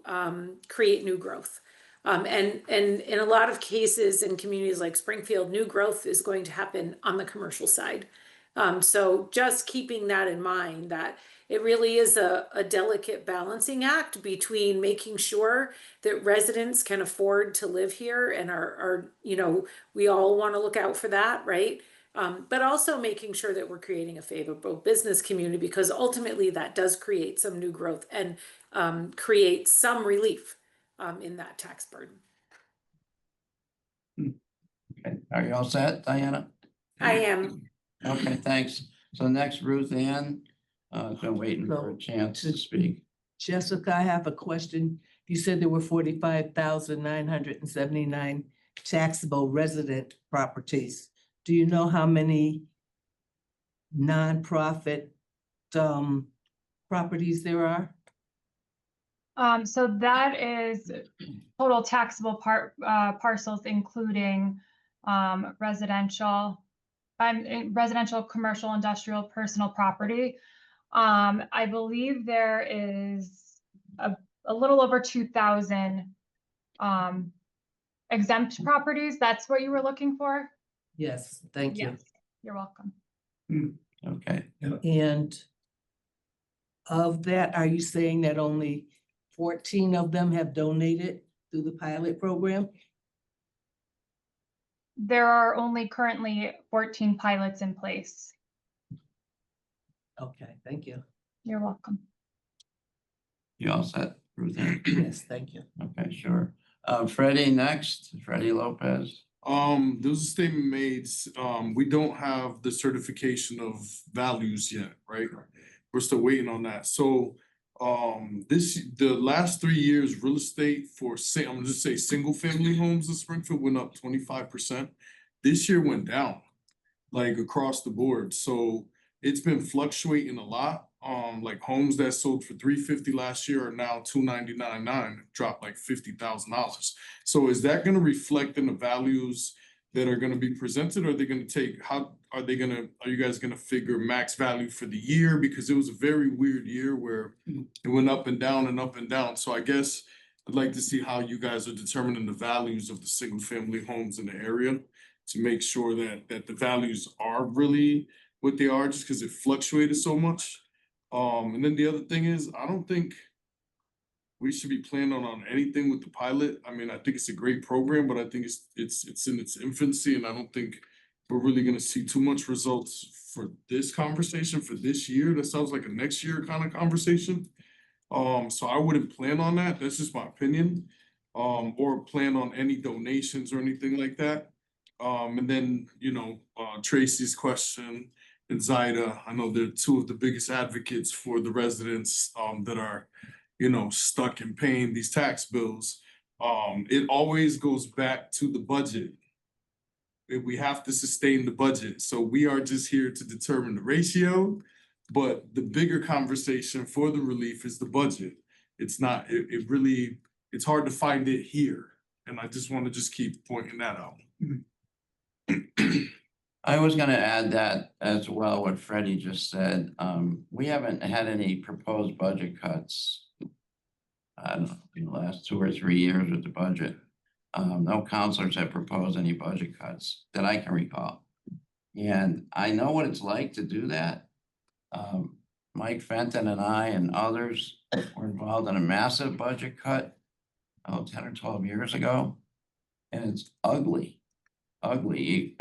create new growth. And in a lot of cases in communities like Springfield, new growth is going to happen on the commercial side. So just keeping that in mind, that it really is a delicate balancing act between making sure that residents can afford to live here and are we all want to look out for that, right? But also making sure that we're creating a favorable business community, because ultimately that does create some new growth and create some relief in that tax burden. Okay, are you all set, Diana? I am. Okay, thanks. So next, Ruth Ann, been waiting for a chance to speak. Jessica, I have a question. You said there were 45,979 taxable resident properties. Do you know how many nonprofit properties there are? So that is total taxable parcels, including residential, commercial, industrial, personal property. I believe there is a little over 2,000 exempt properties. That's what you were looking for? Yes, thank you. Yes, you're welcome. Okay, And of that, are you saying that only 14 of them have donated through the pilot program? There are only currently 14 pilots in place. Okay, thank you. You're welcome. You all set, Ruth Ann? Yes, thank you. Okay, sure. Freddie next, Freddie Lopez. There was a statement made, we don't have the certification of values yet, right? We're still waiting on that. So, the last 3 years, real estate for I'm gonna just say single family homes in Springfield went up 25%. This year went down, like across the board. So it's been fluctuating a lot. Like homes that sold for $350 last year are now $299.9, dropped like $50,000. So is that gonna reflect in the values that are gonna be presented? Or are they gonna are you guys gonna figure max value for the year? Because it was a very weird year where it went up and down and up and down. So I guess I'd like to see how you guys are determining the values of the single family homes in the area to make sure that the values are really what they are, just because it fluctuated so much. And then the other thing is, I don't think we should be planning on anything with the pilot. I mean, I think it's a great program, but I think it's in its infancy, and I don't think we're really gonna see too much results for this conversation for this year. That sounds like a next year kind of conversation. So I wouldn't plan on that. That's just my opinion. Or plan on any donations or anything like that. And then, Tracy's question and Zaida, I know they're two of the biggest advocates for the residents that are, stuck in paying these tax bills. It always goes back to the budget. We have to sustain the budget. So we are just here to determine the ratio, but the bigger conversation for the relief is the budget. It's not, it's hard to find it here. And I just want to just keep pointing that out. I was gonna add that as well, what Freddie just said. We haven't had any proposed budget cuts. I don't know, in the last 2 or 3 years with the budget. No counselors have proposed any budget cuts that I can recall. And I know what it's like to do that. Mike Fenton and I and others were involved in a massive budget cut, 10 or 12 years ago. And it's ugly, ugly.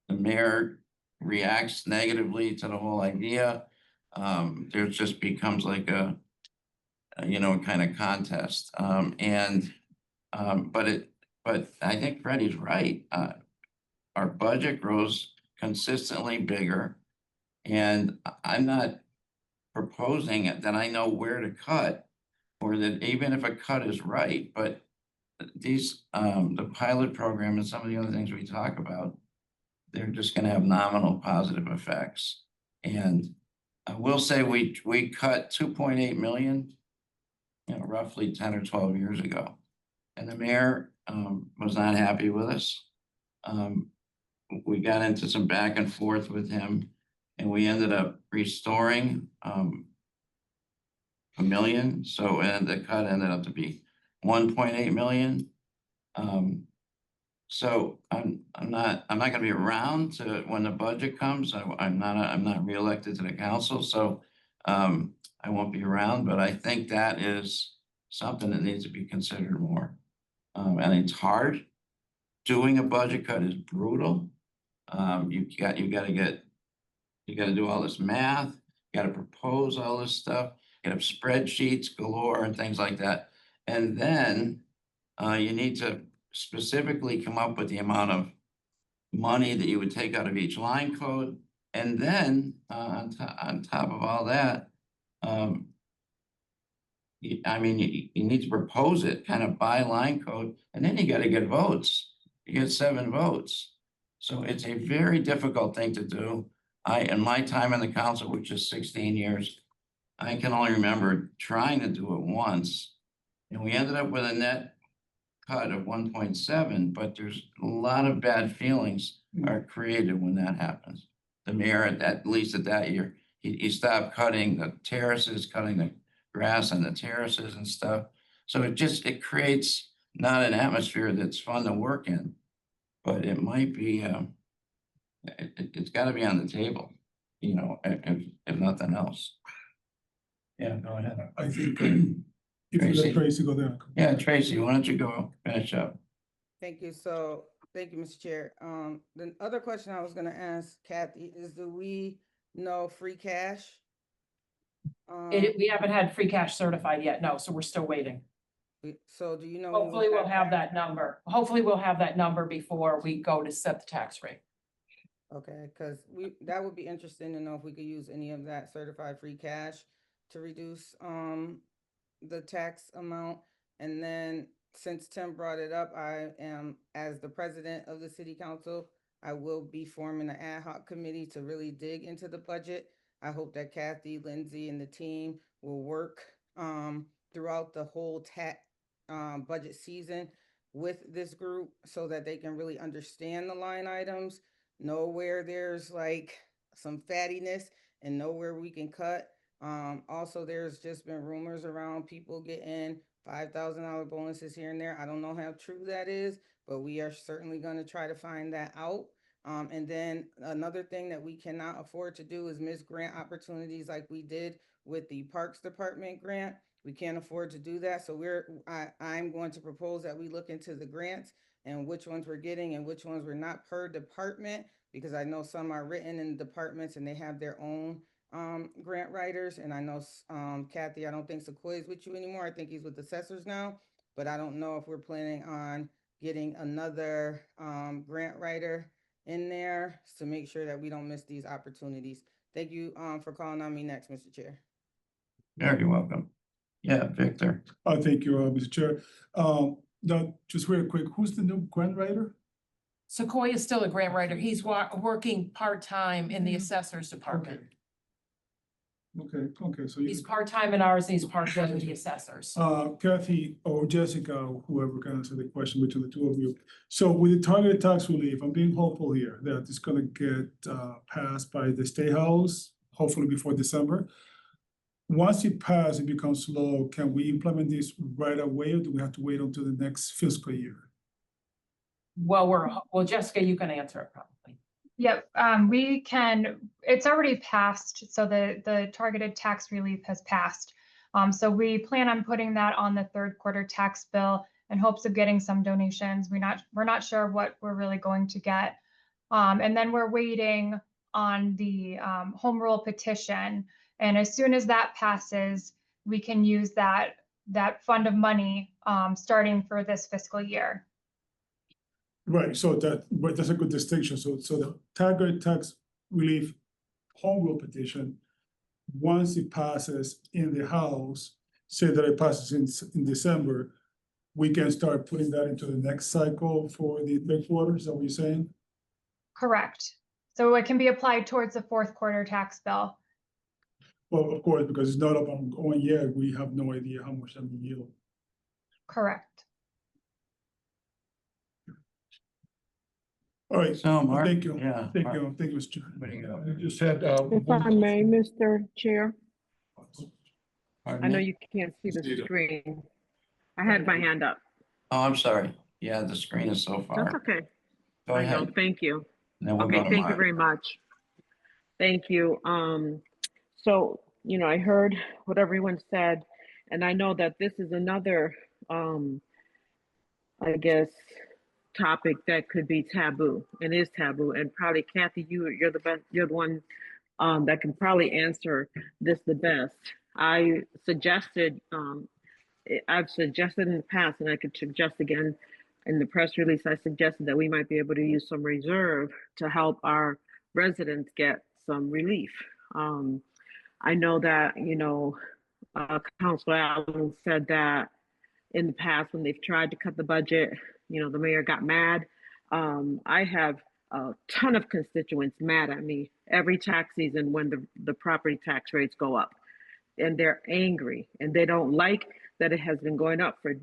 The mayor reacts negatively to the whole idea. There just becomes like a kind of contest. But I think Freddie's right. Our budget grows consistently bigger, and I'm not proposing it that I know where to cut, or that even if a cut is right, but these the pilot program and some of the other things we talk about, they're just going to have nominal positive effects. And I will say we cut 2.8 million, roughly 10 or 12 years ago. And the mayor was not happy with us. We got into some back and forth with him, and we ended up restoring $1 million. So the cut ended up to be 1.8 million. So I'm not gonna be around to when the budget comes. I'm not reelected to the council, so I won't be around, but I think that is something that needs to be considered more. And it's hard. Doing a budget cut is brutal. You gotta do all this math, you gotta propose all this stuff, you have spreadsheets galore and things like that. And then you need to specifically come up with the amount of money that you would take out of each line code. And then on top of all that, you need to propose it kind of by line code, and then you got to get votes. You get 7 votes. So it's a very difficult thing to do. In my time in the council, which is 16 years, I can only remember trying to do it once, and we ended up with a net cut of 1.7, but there's a lot of bad feelings are created when that happens. The mayor, at least at that year, he stopped cutting the terraces, cutting the grass and the terraces and stuff. So it creates not an atmosphere that's fun to work in, but it might be, it's got to be on the table, if nothing else. Yeah, go ahead. I think If you let Tracy. Tracy go there. Yeah, Tracy, why don't you go finish up? Thank you. So, thank you, Mr. Chair. The other question I was gonna ask Kathy is, do we know free cash? We haven't had free cash certified yet, no, so we're still waiting. So do you know? when Hopefully we'll have that? that number. Hopefully we'll have that number before we go to set the tax rate. Okay, because that would be interesting to know if we could use any of that certified free cash to reduce the tax amount. And then since Tim brought it up, I am, as the president of the city council, I will be forming an ad hoc committee to really dig into the budget. I hope that Kathy, Lindsay, and the team will work throughout the whole budget season with this group so that they can really understand the line items, know where there's like some fattiness, and know where we can cut. Also, there's just been rumors around people getting $5,000 bonuses here and there. I don't know how true that is, but we are certainly going to try to find that out. And then another thing that we cannot afford to do is miss grant opportunities like we did with the Parks Department grant. We can't afford to do that. So I'm going to propose that we look into the grants and which ones we're getting and which ones we're not per department, because I know some are written in departments and they have their own grant writers. And I know Kathy, I don't think Sequoia is with you anymore. I think he's with assessors now, but I don't know if we're planning on getting another grant writer in there to make sure that we don't miss these opportunities. Thank you for calling on me next, Mr. Chair. Very welcome. Yeah, Victor. Thank you, Mr. Chair. Now, just real quick, who's the new grant writer? Sequoia is still a grant writer. He's working part-time in the assessor's department. Okay, so He's part-time in ours and he's part-time in the assessors. Kathy or Jessica, or whoever can answer the question between the two of you. So with the targeted tax relief, I'm being hopeful here that it's gonna get passed by the State House, hopefully before December. Once it passes, it becomes law. Can we implement this right away, or do we have to wait until the next fiscal year? Well, Jessica, you can answer it probably. Yep, we can, it's already passed, so the targeted tax relief has passed. So we plan on putting that on the third quarter tax bill in hopes of getting some donations. We're not sure what we're really going to get. And then we're waiting on the home rule petition. And as soon as that passes, we can use that fund of money starting for this fiscal year. Right, so but that's a good distinction. So the target tax relief home rule petition, once it passes in the House, say that it passes in December, we can start putting that into the next cycle for the third quarter. Is that what you're saying? Correct. So it can be applied towards the fourth quarter tax bill. Well, of course, because it's not up on 1 year, we have no idea how much that will yield. Correct. All right, So Mark. thank you. Yeah. Thank Mark, you, Mr. Chair. where do you go? I just had, If I may, Mr. Chair, Pardon I know me? you can't see the Steve. screen. I had my hand up. Oh, I'm sorry. Yeah, the screen is so That's far. okay. Go I know, ahead. thank you. And then we'll Okay, go to thank you Mark. very much. Thank you. So, I heard what everyone said, and I know that this is another, I guess, topic that could be taboo and is taboo. And probably Kathy, you're the one that can probably answer this the best. I've suggested in the past, and I could suggest again in the press release, I suggested that we might be able to use some reserve to help our residents get some relief. I know that, Councilor Allen said that in the past when they've tried to cut the budget, the mayor got mad. I have a ton of constituents mad at me every tax season when the property tax rates go up. And they're angry and they don't like that it has been going up for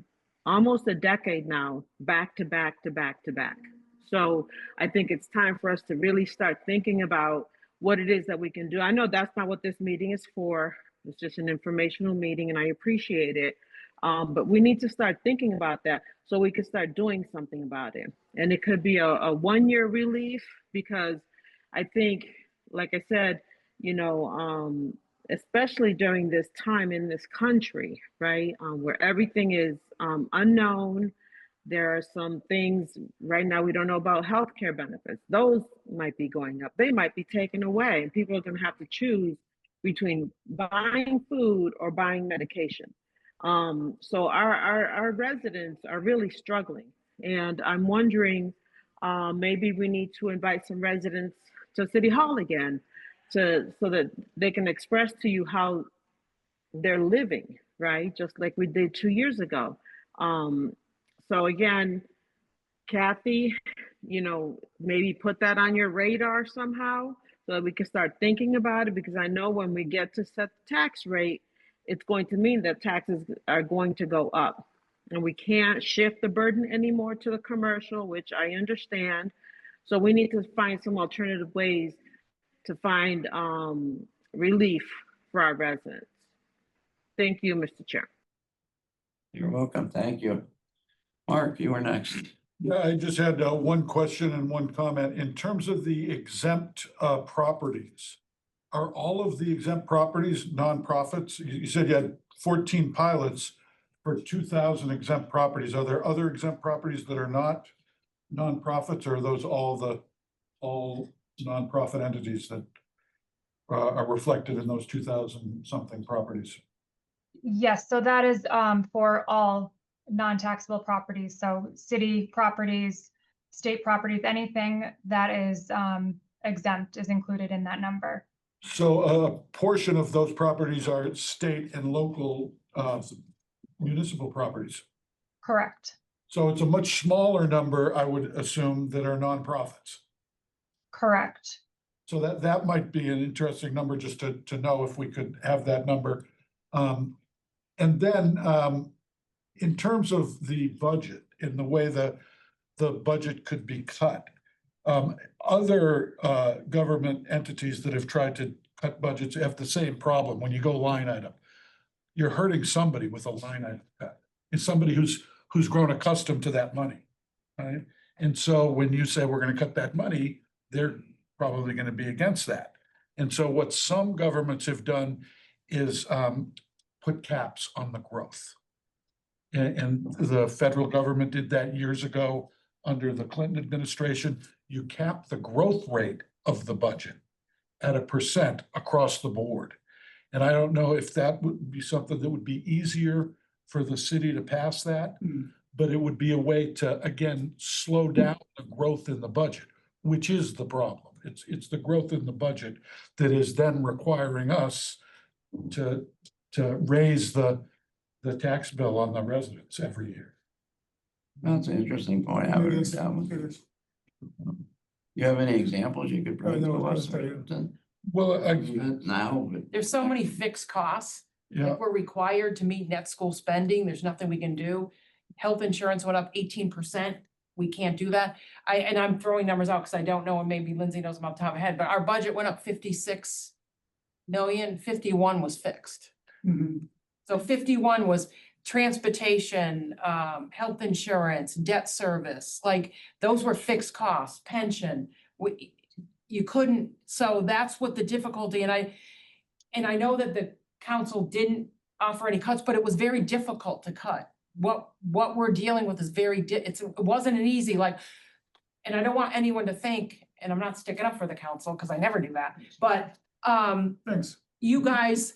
almost a decade now, back to back to back to back. So I think it's time for us to really start thinking about what it is that we can do. I know that's not what this meeting is for. It's just an informational meeting and I appreciate it. But we need to start thinking about that so we can start doing something about it. And it could be a 1 year relief, because I think, like I said, especially during this time in this country, right? Where everything is unknown. There are some things right now we don't know about healthcare benefits. Those might be going up. They might be taken away, and people are going to have to choose between buying food or buying medication. So our residents are really struggling, and I'm wondering, maybe we need to invite some residents to City Hall again, so that they can express to you how they're living, right? Just like we did 2 years ago. So again, Kathy, maybe put that on your radar somehow so that we can start thinking about it, because I know when we get to set the tax rate, it's going to mean that taxes are going to go up. And we can't shift the burden anymore to the commercial, which I understand. So we need to find some alternative ways to find relief for our residents. Thank you, Mr. Chair. You're welcome. Thank you. Mark, you were next. Yeah, I just had one question and one comment. In terms of the exempt properties, are all of the exempt properties nonprofits? You said you had 14 pilots for 2,000 exempt properties. Are there other exempt properties that are not nonprofits, or are those all nonprofit entities that are reflected in those 2,000 something properties? Yes, so that is for all non-taxable properties. So city properties, state properties, anything that is exempt is included in that number. So a portion of those properties are state and local municipal properties. Correct. So it's a much smaller number, I would assume, that are nonprofits. Correct. So that might be an interesting number just to know if we could have that number. And then in terms of the budget and the way the budget could be cut, other government entities that have tried to cut budgets have the same problem. When you go line item, you're hurting somebody with a line item cut. It's somebody who's grown accustomed to that money, right? And so when you say we're going to cut that money, they're probably going to be against that. And so what some governments have done is put caps on the growth. And the federal government did that years ago under the Clinton administration. You cap the growth rate of the budget at 1% across the board. And I don't know if that would be something that would be easier for the city to pass that, but it would be a way to, again, slow down the growth in the budget, which is the problem. It's the growth in the budget that is then requiring us to raise the tax bill on the residents every year. That's an interesting point. I would You have any examples you could bring to us? Well, Now, but There's so many fixed costs. yeah, Like we're required to meet net school spending. There's nothing we can do. Health insurance went up 18%. We can't do that. And I'm throwing numbers out because I don't know, and maybe Lindsay knows them off the top of her head, but our budget went up 56 million, 51 was fixed. So 51 was transportation, health insurance, debt service, like those were fixed costs, pension. You couldn't, so that's what the difficulty, and I know that the council didn't offer any cuts, but it was very difficult to cut. What we're dealing with is it wasn't an easy, like, and I don't want anyone to think, and I'm not sticking up for the council because I never do that, but Thanks. you guys,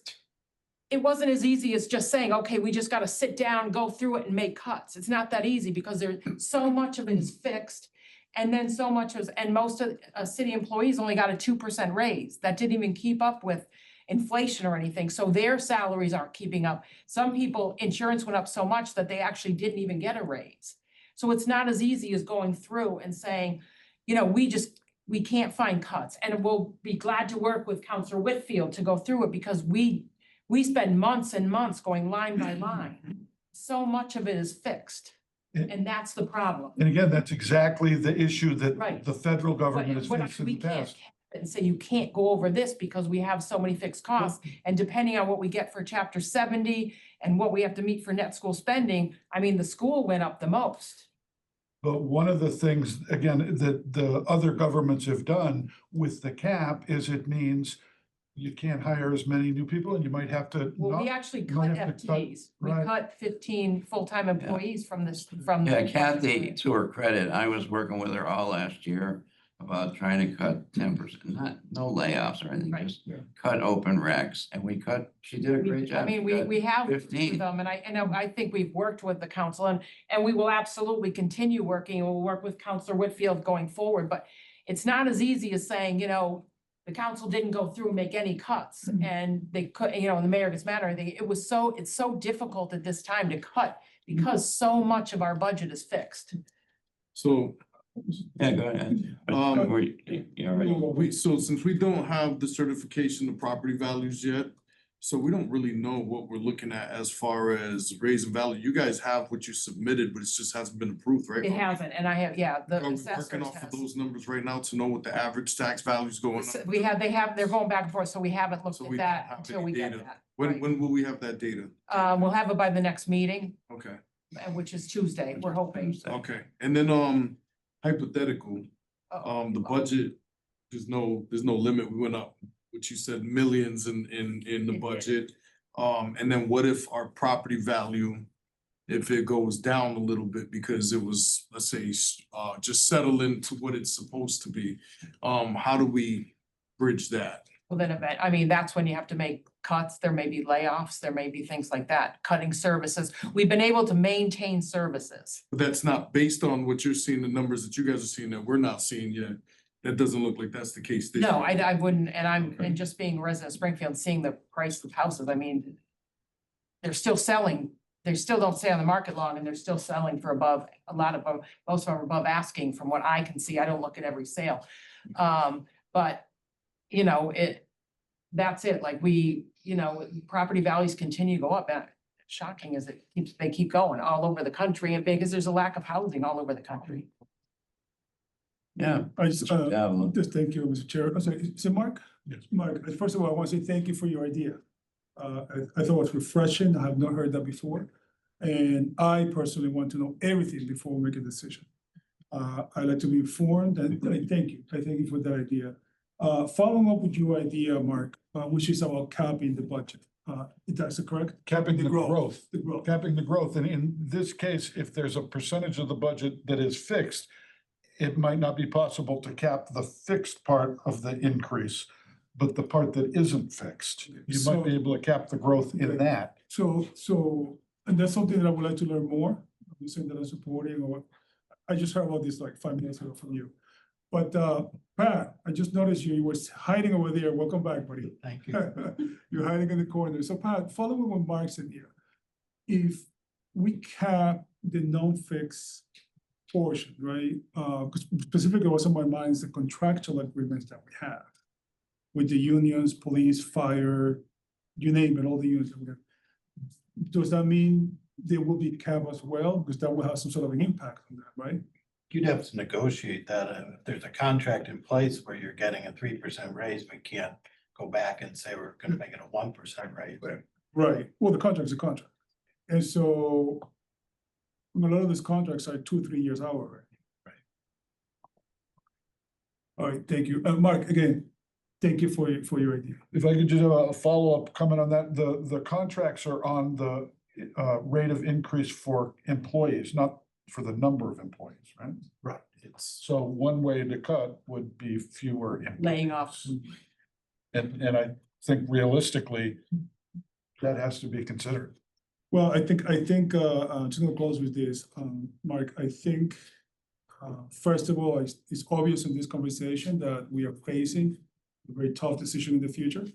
it wasn't as easy as just saying, okay, we just got to sit down, go through it and make cuts. It's not that easy because there's so much of it is fixed. And then so much is, and most of city employees only got a 2% raise. That didn't even keep up with inflation or anything. So their salaries aren't keeping up. Some people, insurance went up so much that they actually didn't even get a raise. So it's not as easy as going through and saying, we can't find cuts. And we'll be glad to work with Councilor Whitfield to go through it because we spend months and months going line by line. So much of it is fixed. And that's the problem. and again, that's exactly the issue that Right. the federal government has But faced in we the can't past. and say you can't go over this because we have so many fixed costs. And depending on what we get for chapter 70 and what we have to meet for net school spending, I mean, the school went up the most. But one of the things, again, that the other governments have done with the cap is it means you can't hire as many new people and you might have to. Well, we not- actually you might cut have to cut- FTEs. We right. cut 15 full-time employees from this, from. Yeah, the- Kathy, to her credit, I was working with her all last year about trying to cut 10%, no layoffs or anything, Right. just cut open recs, and she did a great job. I mean, She cut we have 15. with them, and I think we've worked with the council, and we will absolutely continue working, and we'll work with Counselor Whitfield going forward, but it's not as easy as saying, the council didn't go through and make any cuts, and they could, the mayor gets mad or anything. It's so difficult at this time to cut, because so much of our budget is fixed. So, Yeah, go ahead. You're right. so since we don't have the certification of property values yet, so we don't really know what we're looking at as far as raising value. You guys have what you submitted, but it just hasn't been approved, right? It hasn't, and I have, the Are we assessors working off of has. those numbers right now to know what the average tax value is going So on? they're going back and forth, so we haven't looked So at we don't that have until any we get data. that. When, right. when will we have that data? We'll have it by the next meeting, Okay, which is Tuesday, we're hoping. okay. And then, hypothetical, Uh-oh. the budget, there's no limit. We went up, which you said millions in the did. budget. And then what if our property value, if it goes down a little bit because it was, let's say, just settle into what it's supposed to be? How do we bridge that? Well, then that's when you have to make cuts. There may be layoffs, there may be things like that, cutting services. We've been able to maintain services. But that's not based on what you're seeing, the numbers that you guys are seeing that we're not seeing yet. That doesn't look like that's the case this year. No, I wouldn't, and just being a resident of Springfield, seeing the price of houses, they're still selling, they still don't stay on the market long, and they're still selling for above, most of them are above asking from what I can see. I don't look at every sale. But, that's it, property values continue to go up, and shocking as they keep going all over the country, and because there's a lack of housing all over the country. Yeah. I just, Evelyn. just thank you, Mr. Chair. I'm sorry, so Mark? Yes. Mark, first of all, I want to say thank you for your idea. I thought it was refreshing. I have not heard that before. And I personally want to know everything before we make a decision. I like to be informed, and I thank you. I thank you for that idea. Following up with your idea, Mark, which is about capping the budget. That's correct? Capping the growth. The growth. Capping the growth. And in this case, if there's a percentage of the budget that is fixed, it might not be possible to cap the fixed part of the increase, but the part that isn't fixed, you might be able to cap the growth in that. So, and that's something that I would like to learn more. I'm not saying that I'm supporting or, I just heard about this like 5 minutes ago from you. But, Pat, I just noticed you were hiding over there. Welcome back, buddy. Thank you. You're hiding in the corner. So Pat, following what Mark said here, if we cap the non-fixed portion, right? Because specifically what's on my mind is the contractual agreements that we have with the unions, police, fire, you name it, all the unions that we have. Does that mean there will be cap as well? Because that will have some sort of an impact on that, right? You'd have to negotiate that. If there's a contract in place where you're getting a 3% raise, we can't go back and say we're gonna make it a 1% raise. Right. Well, the contract's a contract. And so a lot of these contracts are 2-3 years out already. Right. All right, thank you. Mark, again, thank you for your idea. If I could just have a follow-up comment on that, the contracts are on the rate of increase for employees, not for the number of employees, right? Right. It's So one way to cut would be fewer employees. Laying off. And I think realistically, that has to be considered. Well, I think, just gonna close with this, Mark, I think, first of all, it's obvious in this conversation that we are facing a very tough decision in the future.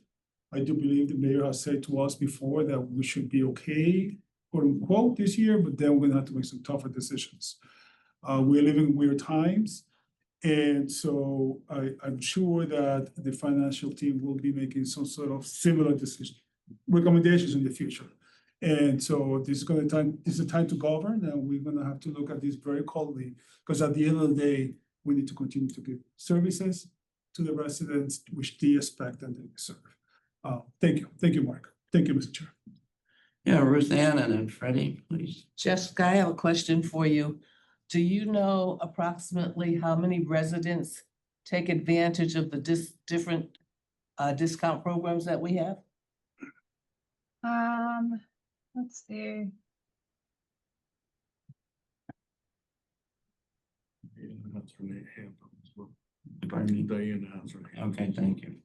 I do believe the mayor has said to us before that we should be okay, quote unquote, this year, but then we're gonna have to make some tougher decisions. We're living in weird times. And so I'm sure that the financial team will be making some sort of similar decision, recommendations in the future. And so this is a time to govern, and we're gonna have to look at this very coldly, because at the end of the day, we need to continue to give services to the residents which they expect and they deserve. Thank you, Mark. Thank you, Mr. Chair. Yeah, Ruth Ann and then Freddie, please. Jessica, I have a question for you. Do you know approximately how many residents take advantage of the different discount programs that we have? Let's see. That's Renee hand up as well. If I need Diana has her hand. Okay, thank you.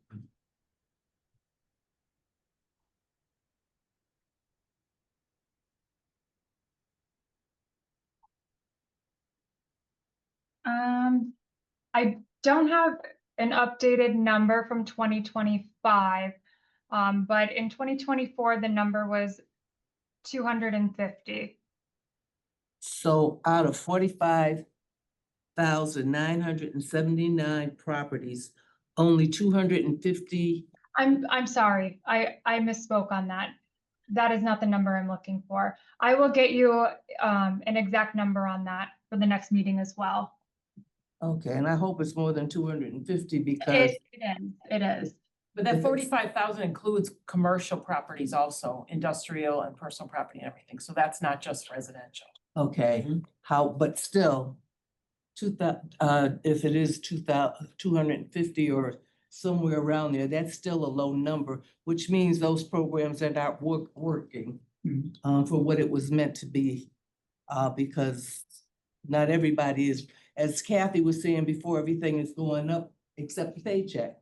I don't have an updated number from 2025, but in 2024, the number was 250. So out of 45,979 properties, only 250. I'm sorry, I misspoke on that. That is not the number I'm looking for. I will get you an exact number on that for the next meeting as well. Okay, and I hope it's more than 250 because It is. But that 45,000 includes commercial properties also, industrial and personal property and everything. So that's not just residential. okay, but still, if it is 250 or somewhere around there, that's still a low number, which means those programs are not working for what it was meant to be, because not everybody is, as Kathy was saying before, everything is going up except the paycheck.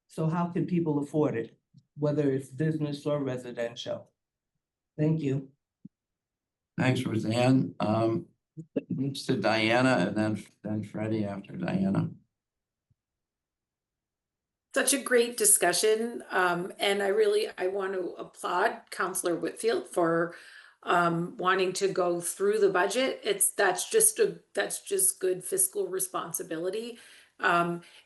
So how can people afford it, whether it's business or residential? Thank you. Thanks, Roseanne. Next to Diana and then Freddie after Diana. Such a great discussion. And I want to applaud Counselor Whitfield for wanting to go through the budget. That's just good fiscal responsibility.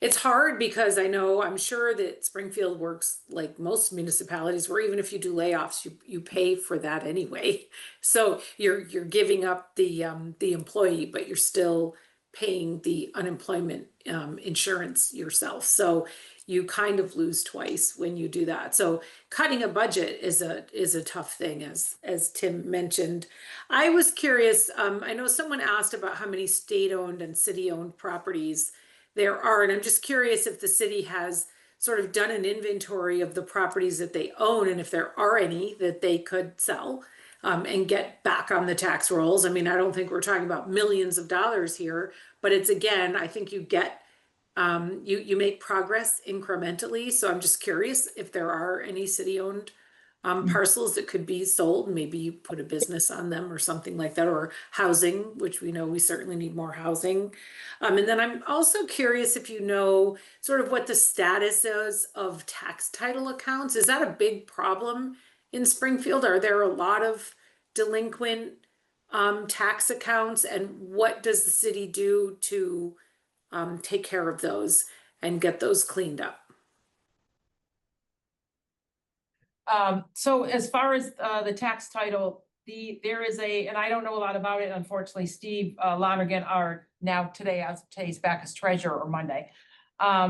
It's hard because I'm sure that Springfield works like most municipalities, where even if you do layoffs, you pay for that anyway. So you're giving up the employee, but you're still paying the unemployment insurance yourself. So you kind of lose twice when you do that. So cutting a budget is a tough thing, as Tim mentioned. I was curious, I know someone asked about how many state-owned and city-owned properties there are, and I'm just curious if the city has sort of done an inventory of the properties that they own, and if there are any that they could sell and get back on the tax rolls. I mean, I don't think we're talking about millions of dollars here, but it's, again, I think you get you make progress incrementally. So I'm just curious if there are any city-owned parcels that could be sold. Maybe you put a business on them or something like that, or housing, which we know we certainly need more housing. And then I'm also curious if you know sort of what the status is of tax title accounts. Is that a big problem in Springfield? Are there a lot of delinquent tax accounts, and what does the city do to take care of those and get those cleaned up? So as far as the tax title, there is and I don't know a lot about it, unfortunately. Steve Lonergan, today's back as treasurer, or Monday,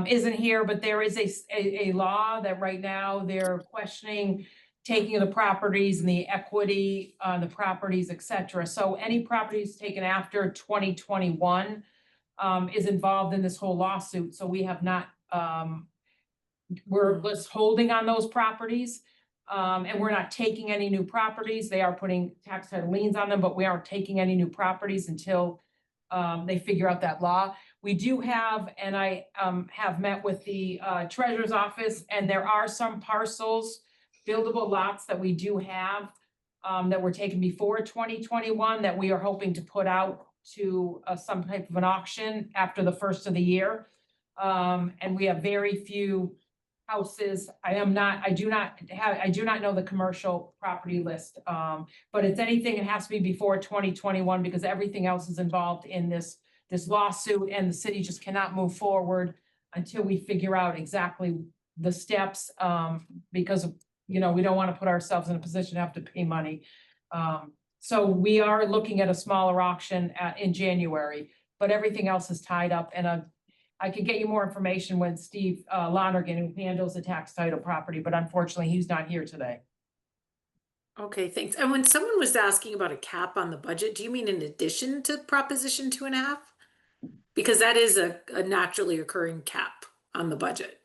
isn't here, but there is a law that right now they're questioning taking of the properties and the equity on the properties, et cetera. So any properties taken after 2021 is involved in this whole lawsuit. So we have not, we're just holding on those properties. And we're not taking any new properties. They are putting tax title liens on them, but we aren't taking any new properties until they figure out that law. We do have, and I have met with the treasurer's office, and there are some parcels, buildable lots that we do have that were taken before 2021 that we are hoping to put out to some type of an auction after the first of the year. And we have very few houses. I do not know the commercial property list. But it's anything, it has to be before 2021 because everything else is involved in this lawsuit, and the city just cannot move forward until we figure out exactly the steps, because we don't want to put ourselves in a position to have to pay money. So we are looking at a smaller auction in January, but everything else is tied up, and I could get you more information when Steve Lonergan, who handles the tax title property, but unfortunately he's not here today. Okay, thanks. And when someone was asking about a cap on the budget, do you mean in addition to Proposition 2.5? Because that is a naturally occurring cap on the budget.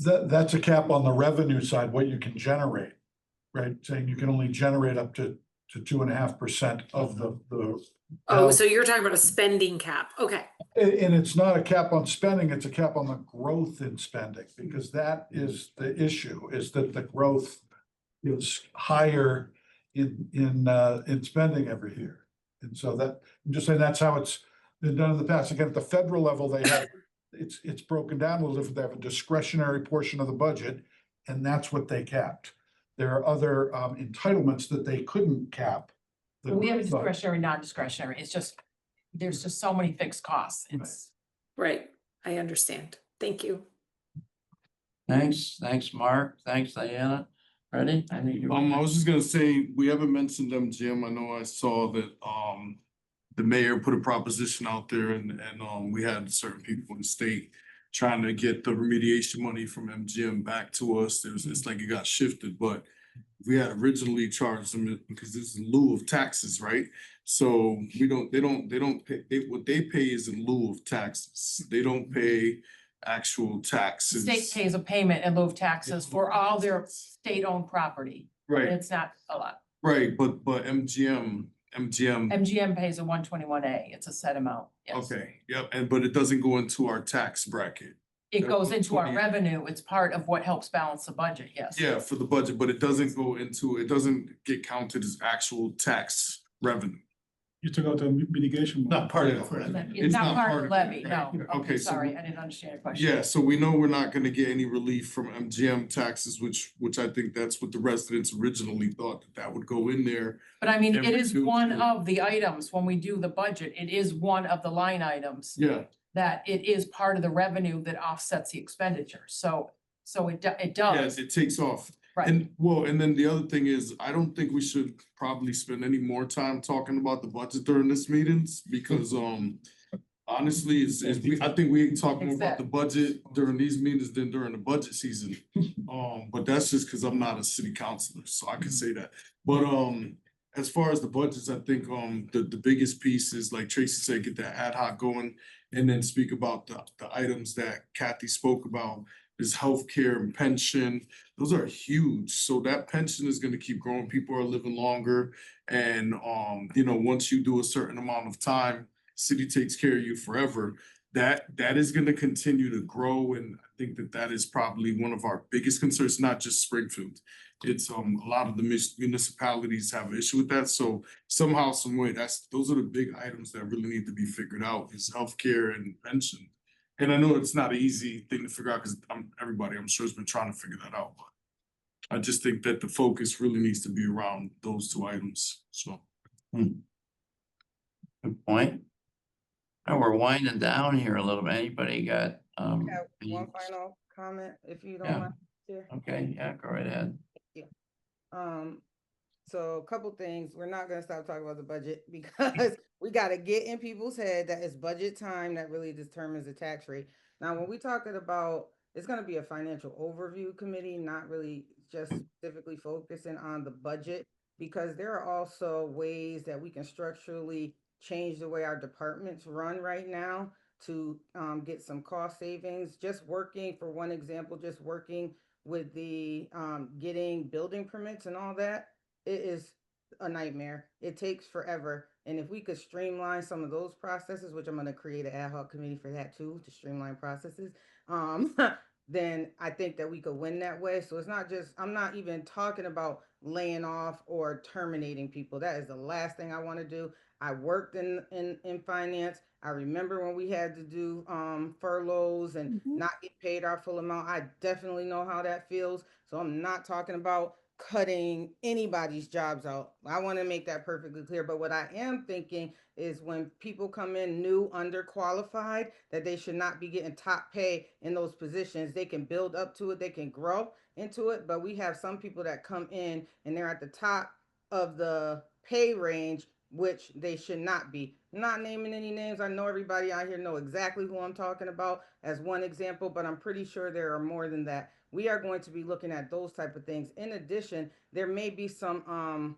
That's a cap on the revenue side, what you can generate, right? Saying you can only generate up to 2.5% of the. Oh, so you're talking about a spending cap. Okay. And it's not a cap on spending, it's a cap on the growth in spending, because that is the issue, is that the growth is higher in spending every year. And so that, I'm just saying that's how it's been done in the past. Again, at the federal level, they have, it's broken down a little different. They have a discretionary portion of the budget, and that's what they capped. There are other entitlements that they couldn't cap. We have a discretionary, non-discretionary. It's just, there's just so many fixed costs. It's. Right. I understand. Thank you. Thanks, Mark. Thanks, Diana. Ready? I need you. I was just gonna say, we haven't mentioned them, Jim. I know I saw that, the mayor put a proposition out there and we had certain people in the state trying to get the remediation money from MGM back to us. It's like it got shifted, but we had originally charged them because this is in lieu of taxes, right? So they don't pay, what they pay is in lieu of taxes. They don't pay actual taxes. State pays a payment in lieu of taxes for all their state-owned property. Right, It's not a lot. right, but MGM, MGM pays a 121A. It's a set amount. Yes. okay, yep, but it doesn't go into our tax bracket. It goes into our 20. revenue. It's part of what helps balance the budget. Yes. Yeah, for the budget, but it doesn't get counted as actual tax revenue. You took out the mitigation. Not part Yeah. of it. It's not part of the levy. No. Okay, Okay, so sorry. I didn't understand your question. Yeah, so we know we're not gonna get any relief from MGM taxes, which I think that's what the residents originally thought that would go in there. But I mean, And it is reduce one it. of the items when we do the budget. It is one of the line items Yeah, that it is part of the revenue that offsets the expenditure. So it yes, does. it takes off. Right. And then the other thing is, I don't think we should probably spend any more time talking about the budget during this meetings because honestly, I think we talk more about the budget during these meetings than during the budget season. But that's just because I'm not a city councilor, so I can say that. But as far as the budgets, I think the biggest piece is, like Tracy said, get that ad hoc going and then speak about the items that Kathy spoke about is healthcare and pension. Those are huge. So that pension is gonna keep growing. People are living longer. And once you do a certain amount of time, city takes care of you forever. That is gonna continue to grow. And I think that is probably one of our biggest concerns, not just Springfield. It's a lot of the municipalities have an issue with that. So somehow, some way, those are the big items that really need to be figured out is healthcare and pension. And I know it's not an easy thing to figure out because everybody, I'm sure, has been trying to figure that out. But I just think that the focus really needs to be around those two items. So. Good point. And we're winding down here a little bit. Anybody got, I have one final comment, if you don't Yeah. mind. Chair. okay, yeah, go right ahead. So a couple things, we're not gonna stop talking about the budget because we gotta get in people's head that it's budget time that really determines the tax rate. Now, when we talking about, it's gonna be a financial overview committee, not really just specifically focusing on the budget, because there are also ways that we can structurally change the way our departments run right now to get some cost savings. Just working, for one example, just working with the getting building permits and all that, it is a nightmare. It takes forever. And if we could streamline some of those processes, which I'm going to create an ad hoc committee for that too, to streamline processes, then I think that we could win that way. So it's not just, I'm not even talking about laying off or terminating people. That is the last thing I want to do. I worked in finance. I remember when we had to do furloughs and not get paid our full amount. I definitely know how that feels. So I'm not talking about cutting anybody's jobs out. I want to make that perfectly clear. But what I am thinking is when people come in new, underqualified, that they should not be getting top pay in those positions. They can build up to it. They can grow into it. But we have some people that come in and they're at the top of the pay range, which they should not be. I'm not naming any names. I know everybody out here know exactly who I'm talking about as one example, but I'm pretty sure there are more than that. We are going to be looking at those type of things. In addition, there may be some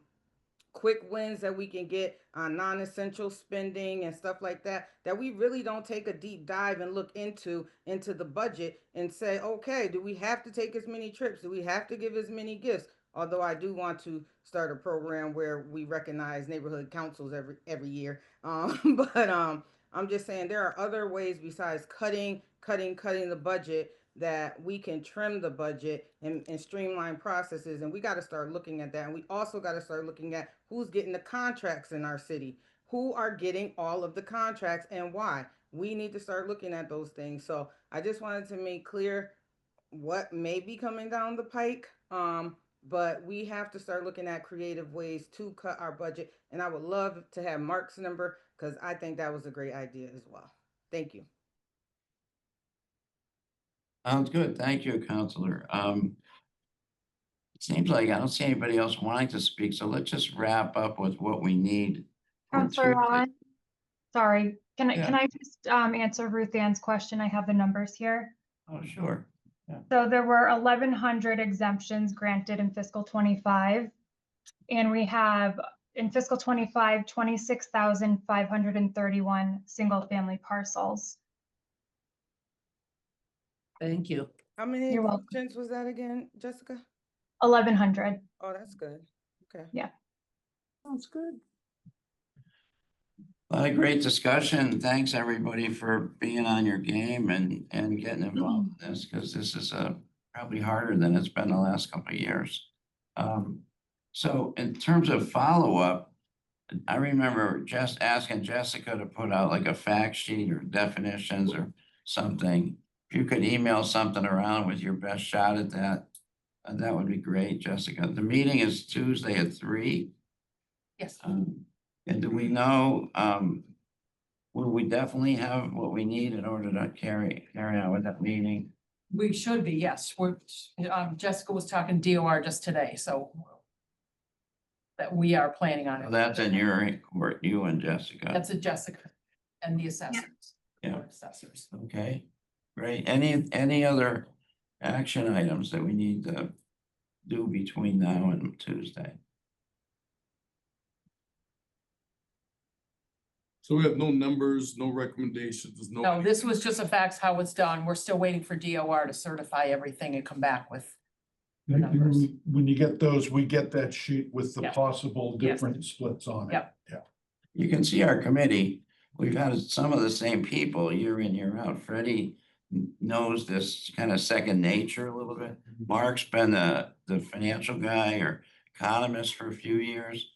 quick wins that we can get on non-essential spending and stuff like that, that we really don't take a deep dive and look into the budget and say, okay, do we have to take as many trips? Do we have to give as many gifts? Although I do want to start a program where we recognize neighborhood councils every year. But I'm just saying there are other ways besides cutting the budget that we can trim the budget and streamline processes. And we got to start looking at that. And we also got to start looking at who's getting the contracts in our city, who are getting all of the contracts and why. We need to start looking at those things. So I just wanted to make clear what may be coming down the pike. But we have to start looking at creative ways to cut our budget. And I would love to have Mark's number because I think that was a great idea as well. Thank you. Sounds good. Thank you, Counselor. It seems like I don't see anybody else wanting to speak, so let's just wrap up with what we need. for Counselor Tuesday. Ron, sorry, can Yeah. I just answer Ruth Ann's question? I have the numbers here. Oh, sure. So there were 1,100 exemptions granted in fiscal 25. And we have in fiscal 25, 26,531 single-family parcels. Thank you. How many You're welcome. exemptions was that again, Jessica? 1,100. Oh, that's good. Okay. Yeah. Sounds good. A lot of great discussion. Thanks, everybody, for being on your game and getting involved in this, because this is probably harder than it's been the last couple of years. So in terms of follow-up, I remember just asking Jessica to put out like a fact sheet or definitions or something. If you could email something around with your best shot at that, that would be great, Jessica. The meeting is Tuesday at 3. Yes. And do we know, will we definitely have what we need in order to carry out with that meeting? We should be, yes. Jessica was talking DOR just today, so that we are planning on Well, it. that's in your court, you and Jessica. That's a Jessica and the assessors. Yeah. Board Assessors. Okay, great. Any other action items that we need to do between now and Tuesday? So we have no numbers, no recommendations, No, this was just a facts how it's done. We're still waiting for DOR to certify everything and come back with the numbers. When you get those, we get that sheet with the Yeah. possible Yes. different splits on it. Yep. Yeah. You can see our committee, we've had some of the same people year in, year out. Freddie knows this kind of second nature a little bit. Mark's been the financial guy or economist for a few years.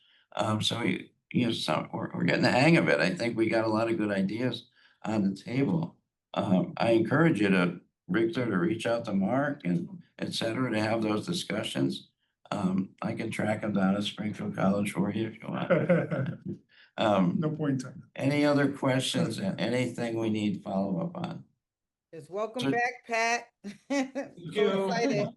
So we're getting the hang of it. I think we got a lot of good ideas on the table. I encourage you to, Richter, to reach out to Mark and et cetera, to have those discussions. I can track them down at Springfield College for you if you want. No point in Any other questions and anything we need follow-up on? Just welcome So- back, Pat. you. Excited.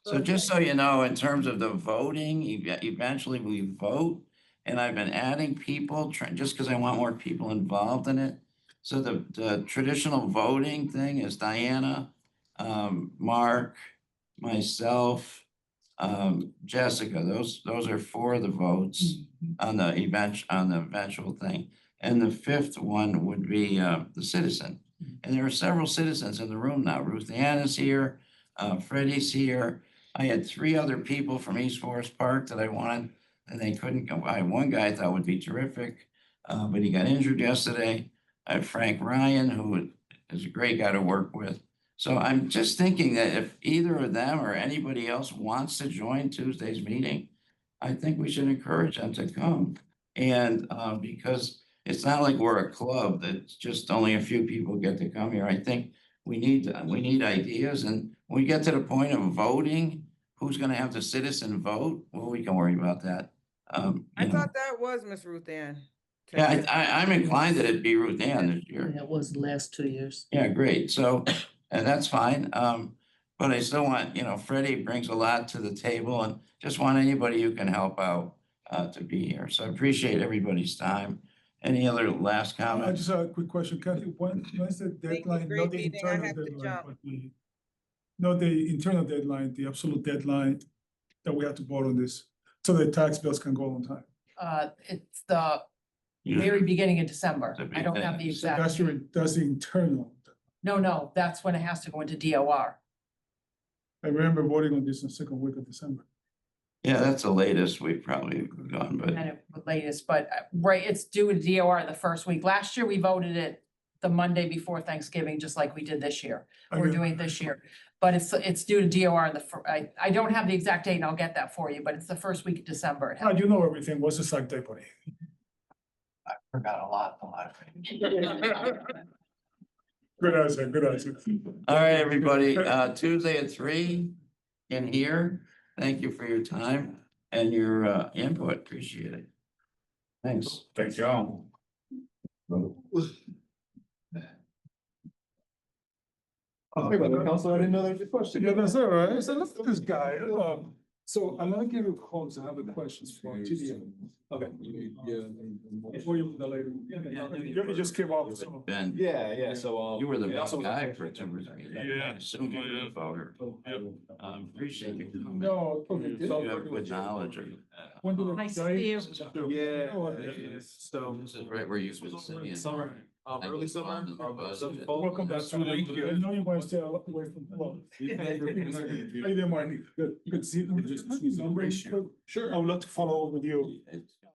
So just so you know, in terms of the voting, eventually we vote. And I've been adding people, just because I want more people involved in it. So the traditional voting thing is Diana, Mark, myself, Jessica. Those are 4 of the votes on the eventual thing. And the 5th one would be the citizen. And there are several citizens in the room now. Ruth Ann is here, Freddie's here. I had 3 other people from East Forest Park that I wanted, and they couldn't come. I had one guy I thought would be terrific, but he got injured yesterday. I have Frank Ryan, who is a great guy to work with. So I'm just thinking that if either of them or anybody else wants to join Tuesday's meeting, I think we should encourage them to come. And because it's not like we're a club that's just only a few people get to come here. I think we need ideas, and when we get to the point of voting, who's gonna have the citizen vote? Well, we can worry about that. I thought that was Miss Ruth Ann. Yeah, I'm inclined that it'd be Ruth Ann this year. That was the last 2 years. Yeah, great. So, and that's fine. But I still want, Freddie brings a lot to the table, and just want anybody who can help out to be here. So I appreciate everybody's time. Any other last I comments? just have a quick question, Kathy. When's the deadline? great Not the meeting. I internal have to deadline, jump. but not the internal deadline, the absolute deadline that we have to vote on this. So the tax bills can go on time. It's the very beginning of December. The I don't have the beginning. So exact. that's the internal. No, that's when it has to go into DOR. I remember voting on this in the second week of December. Yeah, that's the latest we've probably gone, but Kind of the latest, but right, it's due to DOR the first week. Last year, we voted it the Monday before Thanksgiving, just like we did this year. We're doing it this year. But it's due to DOR in I don't have the exact date and I'll get that for you, but it's the first week of December. It You know everything. What's the exact date, buddy? I forgot a lot, Good answer, good answer. all right, everybody, Tuesday at 3 in here. Thank you for your time and your input. Appreciate it. Thanks. Thank y'all. Council, I didn't know there was a question. Yeah, that's all right. So look at this guy. So I'm gonna give you a call to have the questions for TDM. Okay. Before you, the later. You just came off, so. Ben. Yeah, so. You were the best guy for Timbers. Yeah. Assume you were a voter. Appreciate you coming. No, okay. You have good knowledge of. When did it Nice to die? see you. So. This is right where you were sitting. Summer, early summer. Welcome back to the week. I know you want to stay away from club. How you doing, Marty? Good. Good to see you. Sure. I would love to follow up with you.